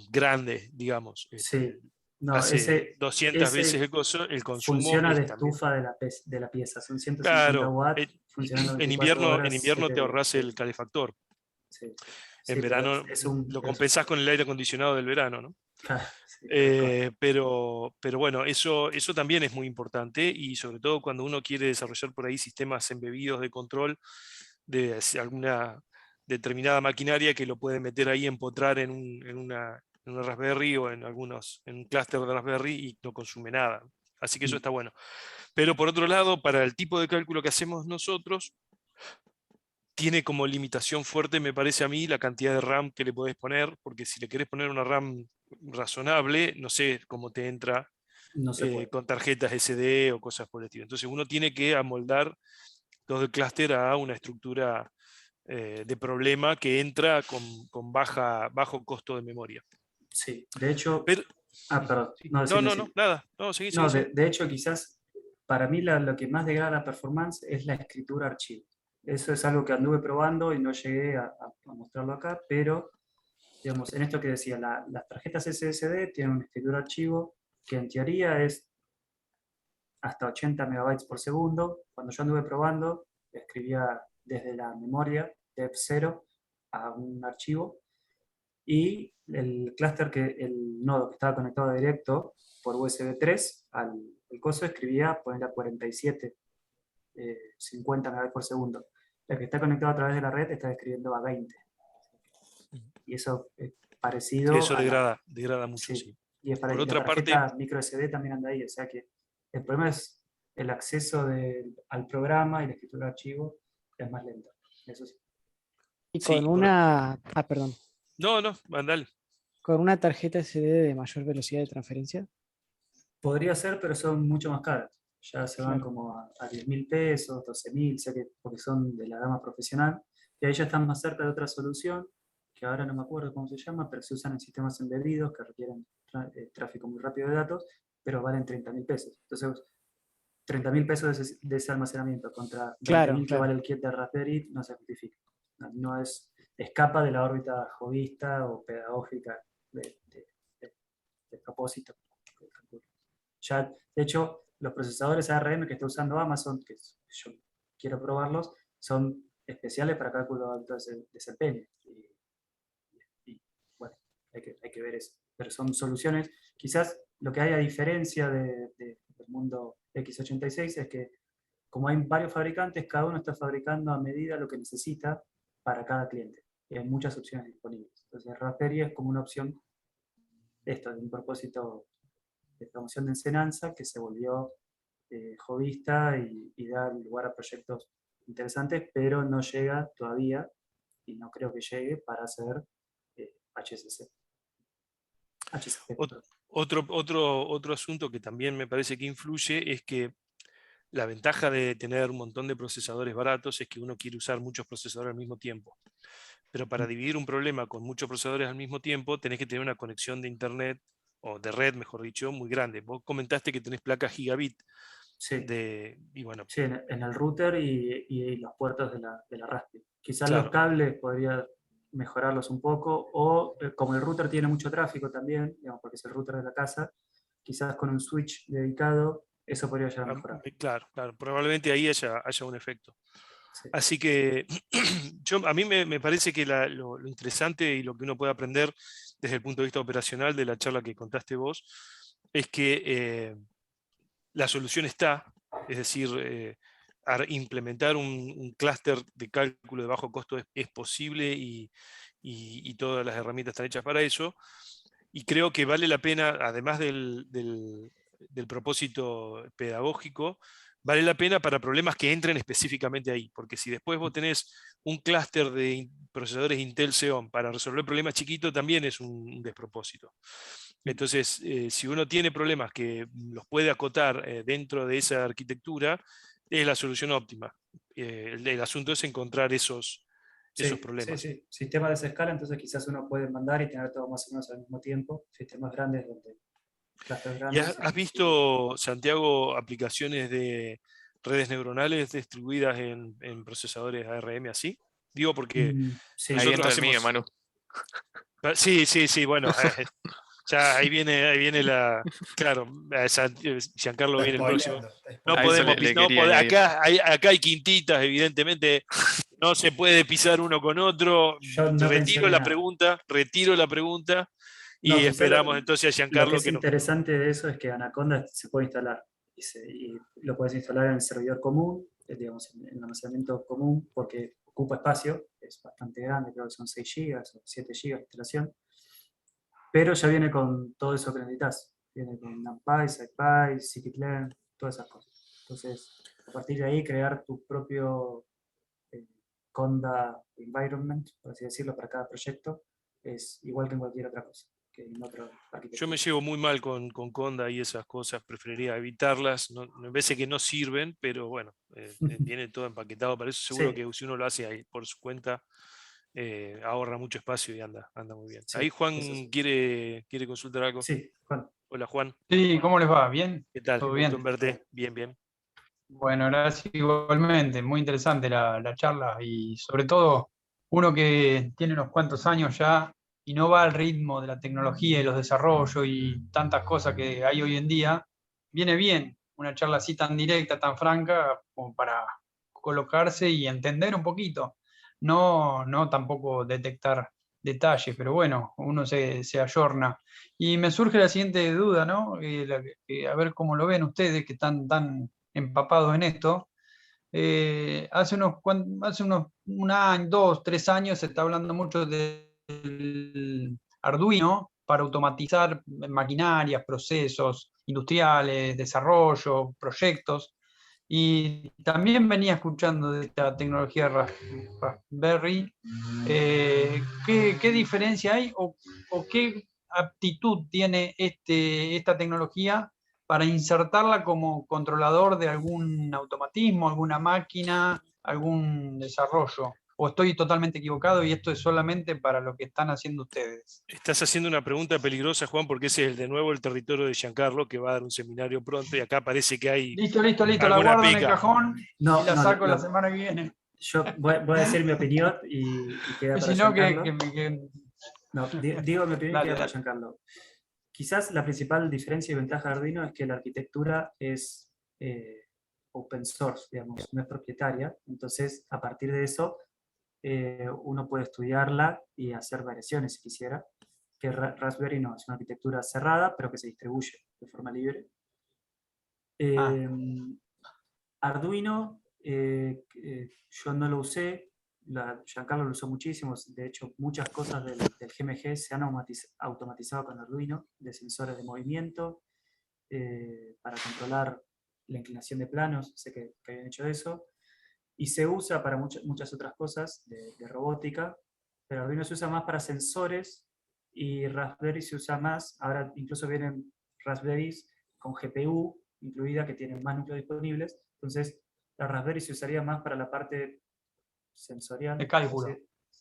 grande, digamos, sí. No, hace 200 veces ese el consumo funciona es de también. estufa de la pieza. Son 150 Claro, watts funcionando en 24 invierno, en horas, invierno 7 te días. ahorras Sí, el calefactor. sí. En Sí, pero verano lo es un compensás con el aire acondicionado del verano, ¿no? sí, tal cual. Pero bueno, eso también es muy importante y sobre todo cuando uno quiere desarrollar por ahí sistemas embebidos de control de alguna determinada maquinaria que lo puede meter ahí, empotrar en una Raspberry o en un clúster de Raspberry y no consume nada. Así que eso Mm, está bueno. Pero por otro lado, para el tipo de cálculo que hacemos nosotros, tiene como limitación fuerte, me parece a mí, la cantidad de RAM que le podés poner, porque si le querés poner una RAM razonable, no sé cómo te entra No se puede. con tarjetas SD o cosas por el estilo. Entonces uno tiene que amoldar todo el clúster a una estructura de problema que entra con bajo costo de memoria. Sí, de hecho, Pero, perdón, sí. no, No, decime, no, decime. no, nada. No, seguí, No, seguí. de hecho, quizás para mí lo que más degrada la performance es la escritura archivo. Eso es algo que anduve probando y no llegué a mostrarlo acá, pero digamos, en esto que decía, las tarjetas SSD tienen una escritura archivo que en teoría es hasta 80 megabytes por segundo. Cuando yo anduve probando, escribía desde la memoria de F0 a un archivo, y el clúster, el nodo que estaba conectado directo por USB 3 al coso, escribía, poner a 47, 50 megabytes por segundo. El que está conectado a través de la red está escribiendo a 20. Y eso es Sí, parecido eso a la... degrada mucho, Sí, sí. y Por la otra parte, tarjeta micro SD también anda ahí, o sea que el problema es el acceso al programa, y la escritura de archivo es más lenta. Eso sí. Y sí, con una, perdón, no, andale. con una tarjeta SD de mayor velocidad de transferencia. Podría ser, pero son mucho más caras. Ya se van Claro. como a 10.000 pesos, 12.000, sé que porque son de la gama profesional. Y ahí ya están más cerca de otra solución, que ahora no me acuerdo cómo se llama, pero se usan en sistemas embebidos que requieren tráfico muy rápido de datos, pero valen 30.000 pesos. Entonces, 30.000 pesos de ese almacenamiento contra Claro, 20.000 que claro. vale el kit de Raspberry no se justifica. No escapa de la órbita jovista o pedagógica de propósito. Ya, de hecho, los procesadores ARM que está usando Amazon, que yo quiero probarlos, son especiales para cálculo de alto desempeño. Y, bueno, hay que ver eso. Pero son soluciones. Quizás lo que hay a diferencia del mundo x86 es que, como hay varios fabricantes, cada uno está fabricando a medida lo que necesita para cada cliente. Y hay muchas opciones disponibles. Entonces, Raspberry es como una opción de un propósito de promoción de enseñanza que se volvió jovista y da lugar a proyectos interesantes, pero no llega todavía, y no creo que llegue, para hacer HCC. Ot- perdón. Otro asunto que también me parece que influye es que la ventaja de tener un montón de procesadores baratos es que uno quiere usar muchos procesadores al mismo tiempo. Pero para dividir un problema con muchos procesadores al mismo tiempo, tenés que tener una conexión de internet, o de red, mejor dicho, muy grande. Vos comentaste que tenés placas gigabit Sí, y bueno, sí, en el router y los puertos de la Raspberry. Quizás los claro, cables podría mejorarlos un poco, o como el router tiene mucho tráfico también, digamos, porque es el router de la casa, quizás con un switch dedicado eso podría llegar a mejorar. claro, probablemente ahí haya un efecto. Sí. Así que a mí me parece que lo interesante y lo que uno puede aprender desde el punto de vista operacional de la charla que contaste vos es que la solución está, es decir, implementar un clúster de cálculo de bajo costo es posible y todas las herramientas están hechas para eso. Y creo que vale la pena, además del propósito pedagógico, vale la pena para problemas que entren específicamente ahí, porque si después vos tenés un clúster de procesadores Intel Xeon para resolver problemas chiquitos, también es un despropósito. Entonces, si uno tiene problemas que los puede acotar dentro de esa arquitectura, es la solución óptima. El asunto es encontrar esos problemas. Sí. Sistema de esa escala, entonces quizás uno puede mandar y tener todo más o menos al mismo tiempo. Sistemas grandes donde clústeres ¿Y grandes. has visto, Santiago, aplicaciones de redes neuronales distribuidas en procesadores ARM así? Digo porque Sí, Ahí nosotros entra el mío, hacemos... Manu. Sí, bueno, ya ahí viene la... Claro, Giancarlo Está viene el próximo. spoileando, está No A spoileando. eso podemos le no quería añadir. acá hay quintitas, evidentemente, no se puede pisar uno con otro. yo no pensaría nada. Retiro la pregunta No, y quizás esperamos entonces a lo que Giancarlo es que nos... interesante de eso es que Anaconda se puede instalar y lo puedes instalar en el servidor común, digamos, en el almacenamiento común, porque ocupa espacio, es bastante grande, creo que son 6 GB o 7 GB de instalación, pero ya viene con todo eso que necesitas. Viene con NumPy, SciPy, scikit-learn, todas esas cosas. Entonces, a partir de ahí, crear tu propio Conda Environment, por así decirlo, para cada proyecto, es igual que en cualquier otra cosa, que en otra Yo arquitectura. me llevo muy mal con Conda y esas cosas, preferiría evitarlas. Me parece que no sirven, pero bueno, viene todo empaquetado. Para eso seguro Sí, que si uno lo hace ahí por su cuenta, ahorra mucho espacio y anda muy bien. sí, Ahí Juan eso sí. quiere consultar algo. Sí, Juan. Hola Juan, Sí, ¿cómo les va? ¿Bien? ¿qué tal? ¿Todo Gusto en bien? verte. Bien, bien. Bueno, gracias igualmente. Muy interesante la charla y sobre todo uno que tiene unos cuantos años ya y no va al ritmo de la tecnología y los desarrollos y tantas cosas que hay hoy en día, viene bien una charla así tan directa, tan franca, como para colocarse y entender un poquito. No tampoco detectar detalles, pero bueno, uno se ayorna. Y me surge la siguiente duda, ¿no? A ver cómo lo ven ustedes que están tan empapados en esto. Hace un año, 2, 3 años se está hablando mucho del Arduino para automatizar maquinarias, procesos industriales, desarrollo, proyectos. Y también venía escuchando de esta tecnología Raspberry. ¿Qué diferencia hay o qué aptitud tiene esta tecnología para insertarla como controlador de algún automatismo, alguna máquina, algún desarrollo? ¿O estoy totalmente equivocado y esto es solamente para lo que están haciendo ustedes? Estás haciendo una pregunta peligrosa, Juan, porque ese es de nuevo el territorio de Giancarlo, que va a dar un seminario pronto y acá parece que hay Listo, la alguna guardo en el pica. cajón y No, la no, saco la semana que viene. yo voy a decir mi opinión y queda Y para si no, Giancarlo. que No, digo mi opinión y Dale, queda para dale. Giancarlo. Quizás la principal diferencia y ventaja de Arduino es que la arquitectura es open source, digamos, no es propietaria. Entonces, a partir de eso, uno puede estudiarla y hacer variaciones si quisiera. Que Raspberry no, es una arquitectura cerrada, pero que se distribuye de forma libre. Ah. Arduino, yo no lo usé, Giancarlo lo usó muchísimo, de hecho muchas cosas del GMG se han automatizado con Arduino, de sensores de movimiento, para controlar la inclinación de planos, sé que habían hecho eso, y se usa para muchas otras cosas de robótica, pero Arduino se usa más para sensores y Raspberry se usa más, ahora incluso vienen Raspberries con GPU incluida que tienen más núcleos disponibles, entonces la Raspberry se usaría más para la parte sensorial, De cálculo,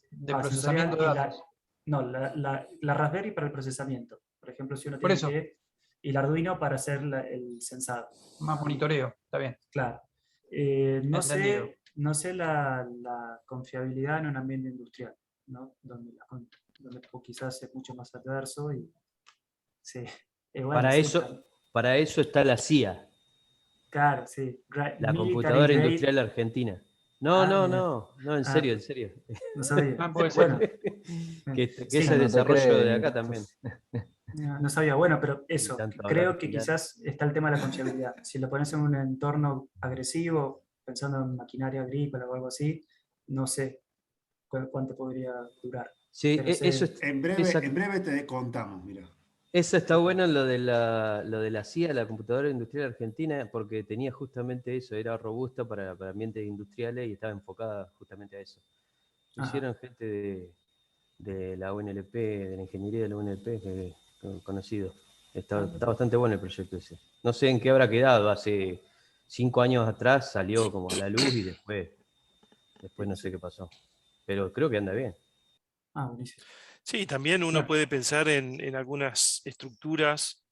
de procesamiento de datos. no, la Raspberry para el procesamiento, por ejemplo si uno Por tiene eso, y el Arduino para hacer el sensado. más monitoreo, está bien. Claro. Entendido. No sé la confiabilidad en un ambiente industrial, ¿no? donde quizás es mucho más adverso y sí. Bueno, sí, Para eso está la CIA, claro, sí. la Military Computadora Grade. Industrial Argentina. No, Mira. en Ah, serio, en serio. no sabía. Puede ser. Bueno, Que sí, ese No te desarrollo de creen acá estos. también. no sabía. Bueno, pero Y eso, tanto hablar, creo que respirar. quizás está el tema de la confiabilidad. Si lo pones en un entorno agresivo, pensando en maquinaria agrícola o algo así, no sé cuánto podría durar. Sí, Pero sé, esa, En breve te contamos, mira. Eso está sí, bueno lo de la CIA, la Computadora Industrial Argentina, porque tenía justamente eso, era robusta para ambientes industriales y estaba enfocada justamente a eso. Lo ajá. hicieron gente de la UNLP, de la ingeniería de la UNLP, conocido. Está bastante bueno el proyecto ese. No sé en qué habrá quedado, hace 5 años atrás salió como a la luz y después no sé qué pasó. Pero creo que anda bien. Ah, buenísimo. Sí, también uno Bien. puede pensar en algunas estructuras.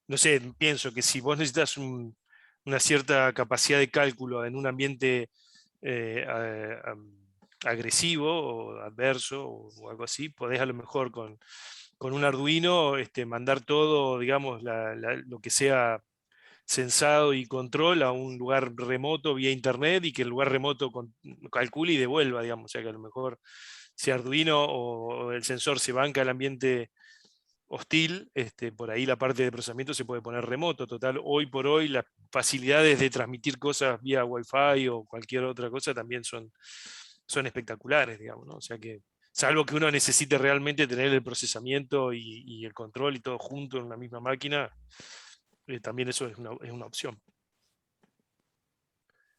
No sé, pienso que si vos necesitas una cierta capacidad de cálculo en un ambiente agresivo o adverso o algo así, podés a lo mejor con un Arduino mandar todo, digamos, lo que sea sensado y control a un lugar remoto vía internet y que el lugar remoto calcule y devuelva, digamos. O sea que a lo mejor si Arduino o el sensor se banca al ambiente hostil, por ahí la parte de procesamiento se puede poner remoto. Total, hoy por hoy las facilidades de transmitir cosas vía Wi-Fi o cualquier otra cosa también son espectaculares, digamos, ¿no? O sea que, salvo que uno necesite realmente tener el procesamiento y el control y todo junto en una misma máquina, también eso es una opción.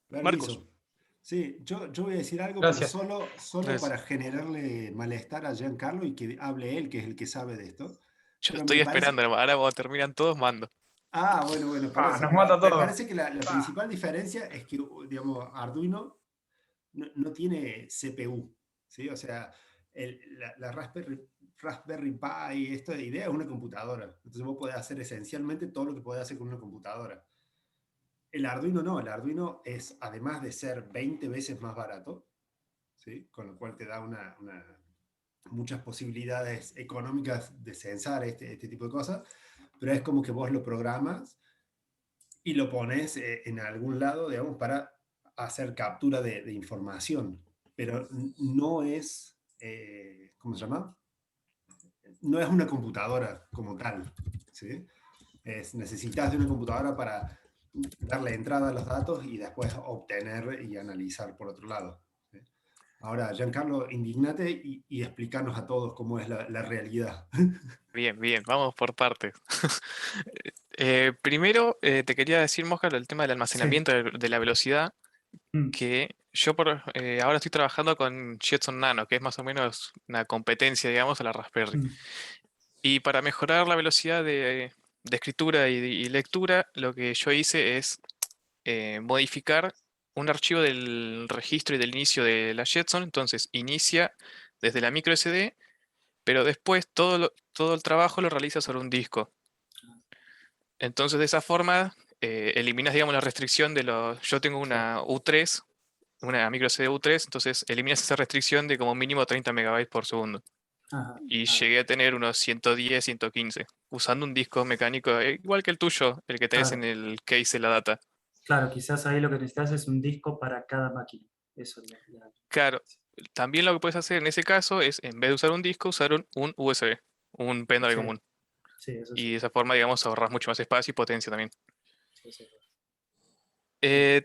Marcos. Permiso. Sí, yo voy a decir algo, Gracias. pero solo Gracias. para generarle malestar a Giancarlo y que hable él, que es el que sabe de esto. Yo Pero estoy me parece... esperando, hermano. Ahora cuando terminan todos, mando. Bueno, por eso. Nos Pero mata me todo. parece que la principal diferencia es que, digamos, Arduino no tiene CPU, ¿sí? O sea, la Raspberry Pi, esta idea es una computadora. Entonces vos podés hacer esencialmente todo lo que podés hacer con una computadora. El Arduino no, el Arduino es, además de ser 20 veces más barato, ¿sí? Con lo cual te da muchas posibilidades económicas de censar este tipo de cosas, pero es como que vos lo programas y lo pones en algún lado, digamos, para hacer captura de información, pero no es, ¿cómo se llama? No es una computadora como tal, ¿sí? Necesitas de una computadora para darle entrada a los datos y después obtener y analizar por otro lado, ¿sí? Ahora, Giancarlo, indignate y explícanos a todos cómo es la realidad. Bien, bien, vamos por partes. Primero, te quería decir, Mosca, el tema del almacenamiento de la velocidad, Mm. que yo ahora estoy trabajando con Jetson Nano, que es más o menos una competencia, digamos, a la Raspberry. Mm. Y para mejorar la velocidad de escritura y lectura, lo que yo hice es modificar un archivo del registro y del inicio de la Jetson. Entonces, inicia desde la micro SD, pero después todo el trabajo lo realiza sobre un disco. Entonces, de esa forma, eliminas, digamos, la restricción de los... Yo tengo una U3, una micro SD U3, entonces eliminas esa restricción de como mínimo 30 megabytes por segundo. Ajá. Y llegué a tener unos 110, 115, usando un disco mecánico, igual que el tuyo, el que tenés Claro. en el case de la data. Claro, quizás ahí lo que necesitas es un disco para cada máquina. Eso es Claro, también lo que puedes hacer en ese caso es, en vez de usar un disco, usar un USB, un pendrive Sí. común. Sí, eso Y sí. de esa forma, digamos, ahorras mucho más espacio y potencia también. Sí, sí.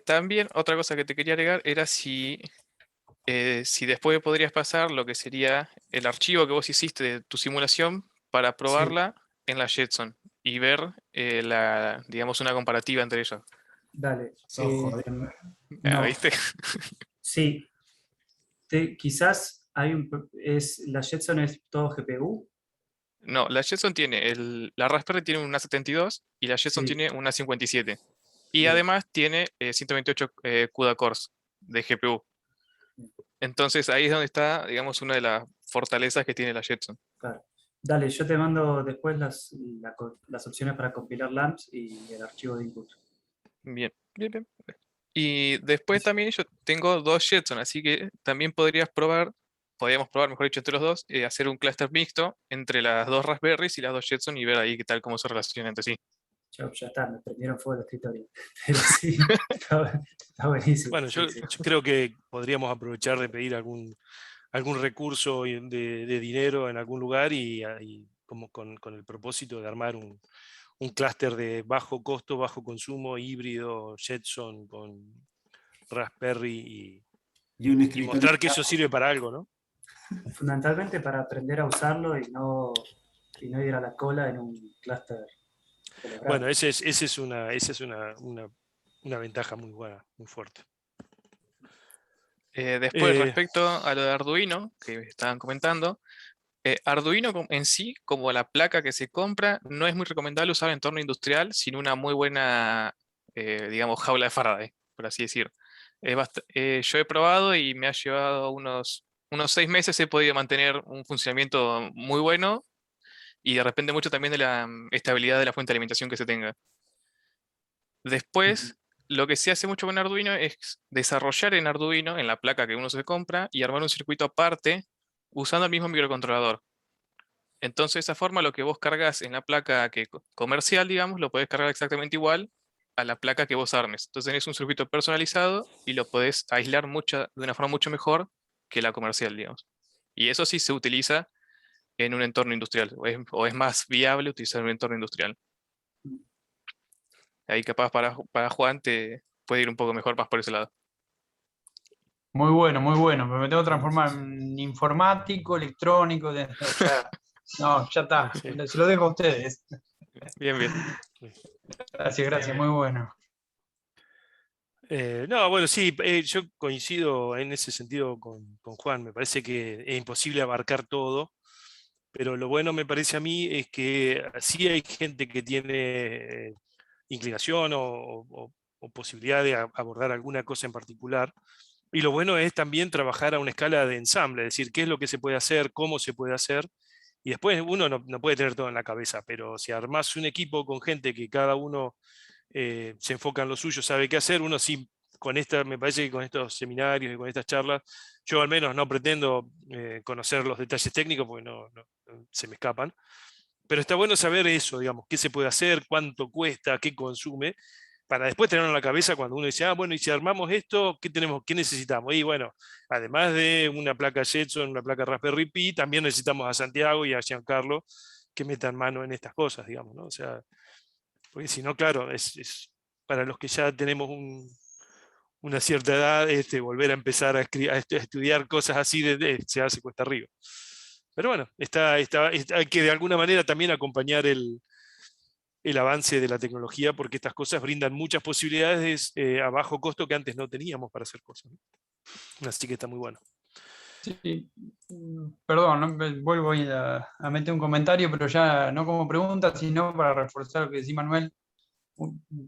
También otra cosa que te quería agregar era si después podrías pasar lo que sería el archivo que vos hiciste de tu simulación para probarla en la Jetson y ver, digamos, una comparativa entre ellas. Dale. Sos jodido. Ah, No, ¿viste? sí. Quizás la Jetson es todo GPU. No, la Jetson tiene, la Raspberry tiene una 72 y la Jetson Sí, tiene una 57. Y bien. además tiene 128 CUDA cores de GPU. Entonces ahí es donde está, digamos, una de las fortalezas que tiene la Jetson. Claro. Dale, yo te mando después las opciones para compilar LAMPs y el archivo de input. Bien, bien, bien. Y después también yo tengo dos Jetson, así que también podríamos probar, mejor dicho, entre los dos, hacer un clúster mixto entre las dos Raspberries y las dos Jetson y ver ahí qué tal cómo se relacionan entre sí. Ya está, me prendieron fuego el escritorio. Pero sí, está buenísimo. Bueno, Sí, yo sí. creo que podríamos aprovechar de pedir algún recurso de dinero en algún lugar y como con el propósito de armar un clúster de bajo costo, bajo consumo, híbrido, Jetson con Raspberry Y un y escritorio. mostrar que eso sirve para algo, ¿no? Fundamentalmente para aprender a usarlo y no ir a la cola en un clúster. Bueno, esa es una ventaja muy buena, muy fuerte. Después, respecto a lo de Arduino, que estaban comentando, Arduino en sí, como la placa que se compra, no es muy recomendable usar en entorno industrial sin una muy buena, digamos, jaula de Faraday, por así decir. Yo he probado y me ha llevado unos 6 meses, he podido mantener un funcionamiento muy bueno y depende mucho también de la estabilidad de la fuente de alimentación que se tenga. Después, lo que se hace mucho con Arduino es desarrollar en Arduino, en la placa que uno se compra, y armar un circuito aparte usando el mismo microcontrolador. Entonces, de esa forma, lo que vos cargas en la placa comercial, digamos, lo podés cargar exactamente igual a la placa que vos armes. Entonces, tenés un circuito personalizado y lo podés aislar de una forma mucho mejor que la comercial, digamos. Y eso sí se utiliza en un entorno industrial, o es más viable utilizar en un entorno industrial. Ahí capaz para Juan te puede ir un poco mejor más por ese lado. Muy bueno, muy bueno. Pero me tengo que transformar en informático, electrónico. No, ya está. Sí. Se lo dejo a ustedes. Bien, bien. Gracias, muy bueno. No, bueno, sí, yo coincido en ese sentido con Juan. Me parece que es imposible abarcar todo, pero lo bueno me parece a mí es que sí hay gente que tiene inclinación o posibilidad de abordar alguna cosa en particular. Y lo bueno es también trabajar a una escala de ensamble, es decir, qué es lo que se puede hacer, cómo se puede hacer. Y después uno no puede tener todo en la cabeza, pero si armás un equipo con gente que cada uno se enfoca en lo suyo, sabe qué hacer, uno sí, me parece que con estos seminarios y con estas charlas, yo al menos no pretendo conocer los detalles técnicos porque se me escapan, pero está bueno saber eso, digamos, qué se puede hacer, cuánto cuesta, qué consume, para después tenerlo en la cabeza cuando uno dice, bueno, y si armamos esto, ¿qué necesitamos? Y bueno, además de una placa Jetson, una placa Raspberry Pi, también necesitamos a Santiago y a Giancarlo que metan mano en estas cosas, digamos, ¿no? O sea, porque si no, claro, es para los que ya tenemos una cierta edad, volver a empezar a estudiar cosas así se hace cuesta arriba. Pero bueno, hay que de alguna manera también acompañar el avance de la tecnología, porque estas cosas brindan muchas posibilidades a bajo costo que antes no teníamos para hacer cosas, ¿no? Así que está muy bueno. Sí, perdón, ¿no? Vuelvo a meter un comentario, pero ya no como pregunta, sino para reforzar lo que decía Manuel.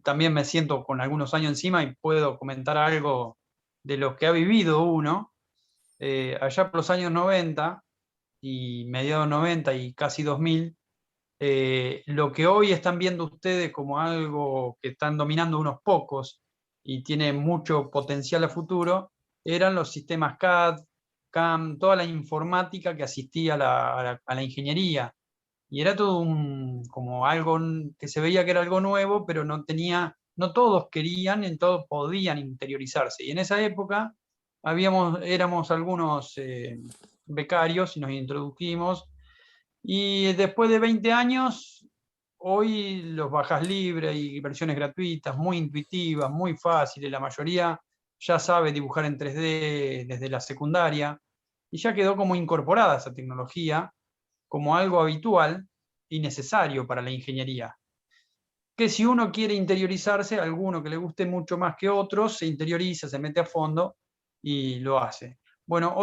También me siento con algunos años encima y puedo comentar algo de lo que ha vivido uno. Allá por los años 90 y mediados 90 y casi 2000, lo que hoy están viendo ustedes como algo que están dominando unos pocos y tiene mucho potencial a futuro, eran los sistemas CAD, CAM, toda la informática que asistía a la ingeniería. Y era todo como algo que se veía que era algo nuevo, pero no todos querían, ni todos podían interiorizarse. Y en esa época éramos algunos becarios y nos introdujimos. Y después de 20 años, hoy los bajas libres y versiones gratuitas, muy intuitivas, muy fáciles. La mayoría ya sabe dibujar en 3D desde la secundaria y ya quedó como incorporada esa tecnología como algo habitual y necesario para la ingeniería. Que si uno quiere interiorizarse, alguno que le guste mucho más que otros, se interioriza, se mete a fondo y lo hace. Bueno,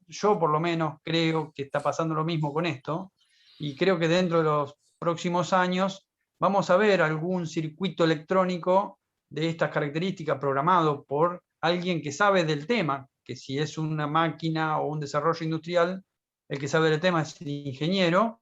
yo por lo menos creo que está pasando lo mismo con esto, y creo que dentro de los próximos años vamos a ver algún circuito electrónico de estas características programado por alguien que sabe del tema, que si es una máquina o un desarrollo industrial, el que sabe del tema es el ingeniero,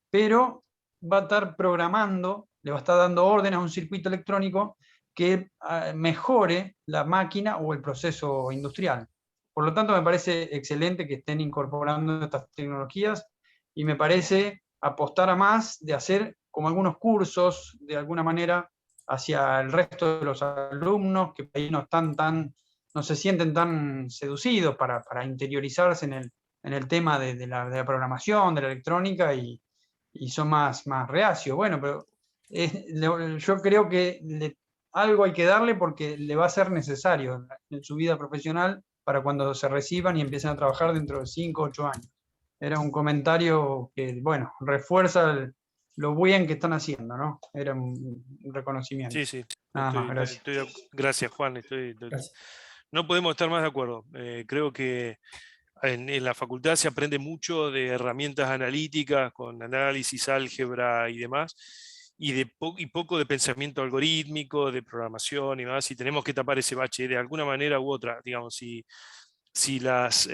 pero va a estar programando, le va a estar dando órdenes a un circuito electrónico que mejore la máquina o el proceso industrial. Por lo tanto, me parece excelente que estén incorporando estas tecnologías y me parece apostar a más de hacer como algunos cursos, de alguna manera, hacia el resto de los alumnos que ahí no se sienten tan seducidos para interiorizarse en el tema de la programación, de la electrónica y son más reacios. Bueno, pero yo creo que algo hay que darle porque le va a ser necesario en su vida profesional para cuando se reciban y empiecen a trabajar dentro de 5 o 8 años. Era un comentario que, bueno, refuerza lo bien que están haciendo, ¿no? Era un reconocimiento. Sí, sí. Nada más, gracias. Gracias, Juan. Gracias. No podemos estar más de acuerdo. Creo que en la facultad se aprende mucho de herramientas analíticas con análisis, álgebra y demás, y poco de pensamiento algorítmico, de programación y demás, y tenemos que tapar ese bache de alguna manera u otra. Digamos, si las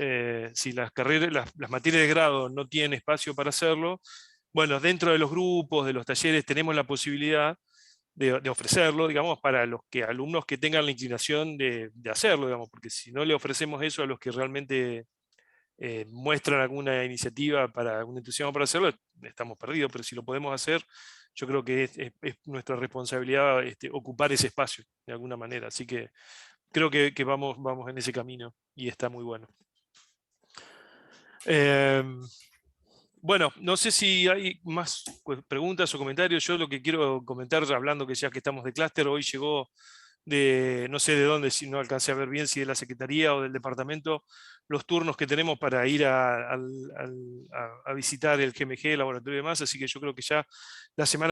carreras, las materias de grado no tienen espacio para hacerlo, bueno, dentro de los grupos, de los talleres, tenemos la posibilidad de ofrecerlo, digamos, para los alumnos que tengan la inclinación de hacerlo, digamos, porque si no le ofrecemos eso a los que realmente muestran alguna iniciativa para algún entusiasmo para hacerlo, estamos perdidos, pero si lo podemos hacer, yo creo que es nuestra responsabilidad ocupar ese espacio de alguna manera, así que creo que vamos en ese camino y está muy bueno. Bueno, no sé si hay más preguntas o comentarios. Yo lo que quiero comentar, hablando que ya que estamos de clúster, hoy llegó no sé de dónde, si no alcancé a ver bien, si de la Secretaría o del Departamento, los turnos que tenemos para ir a visitar el GMG, el laboratorio y demás, así que yo creo que ya la semana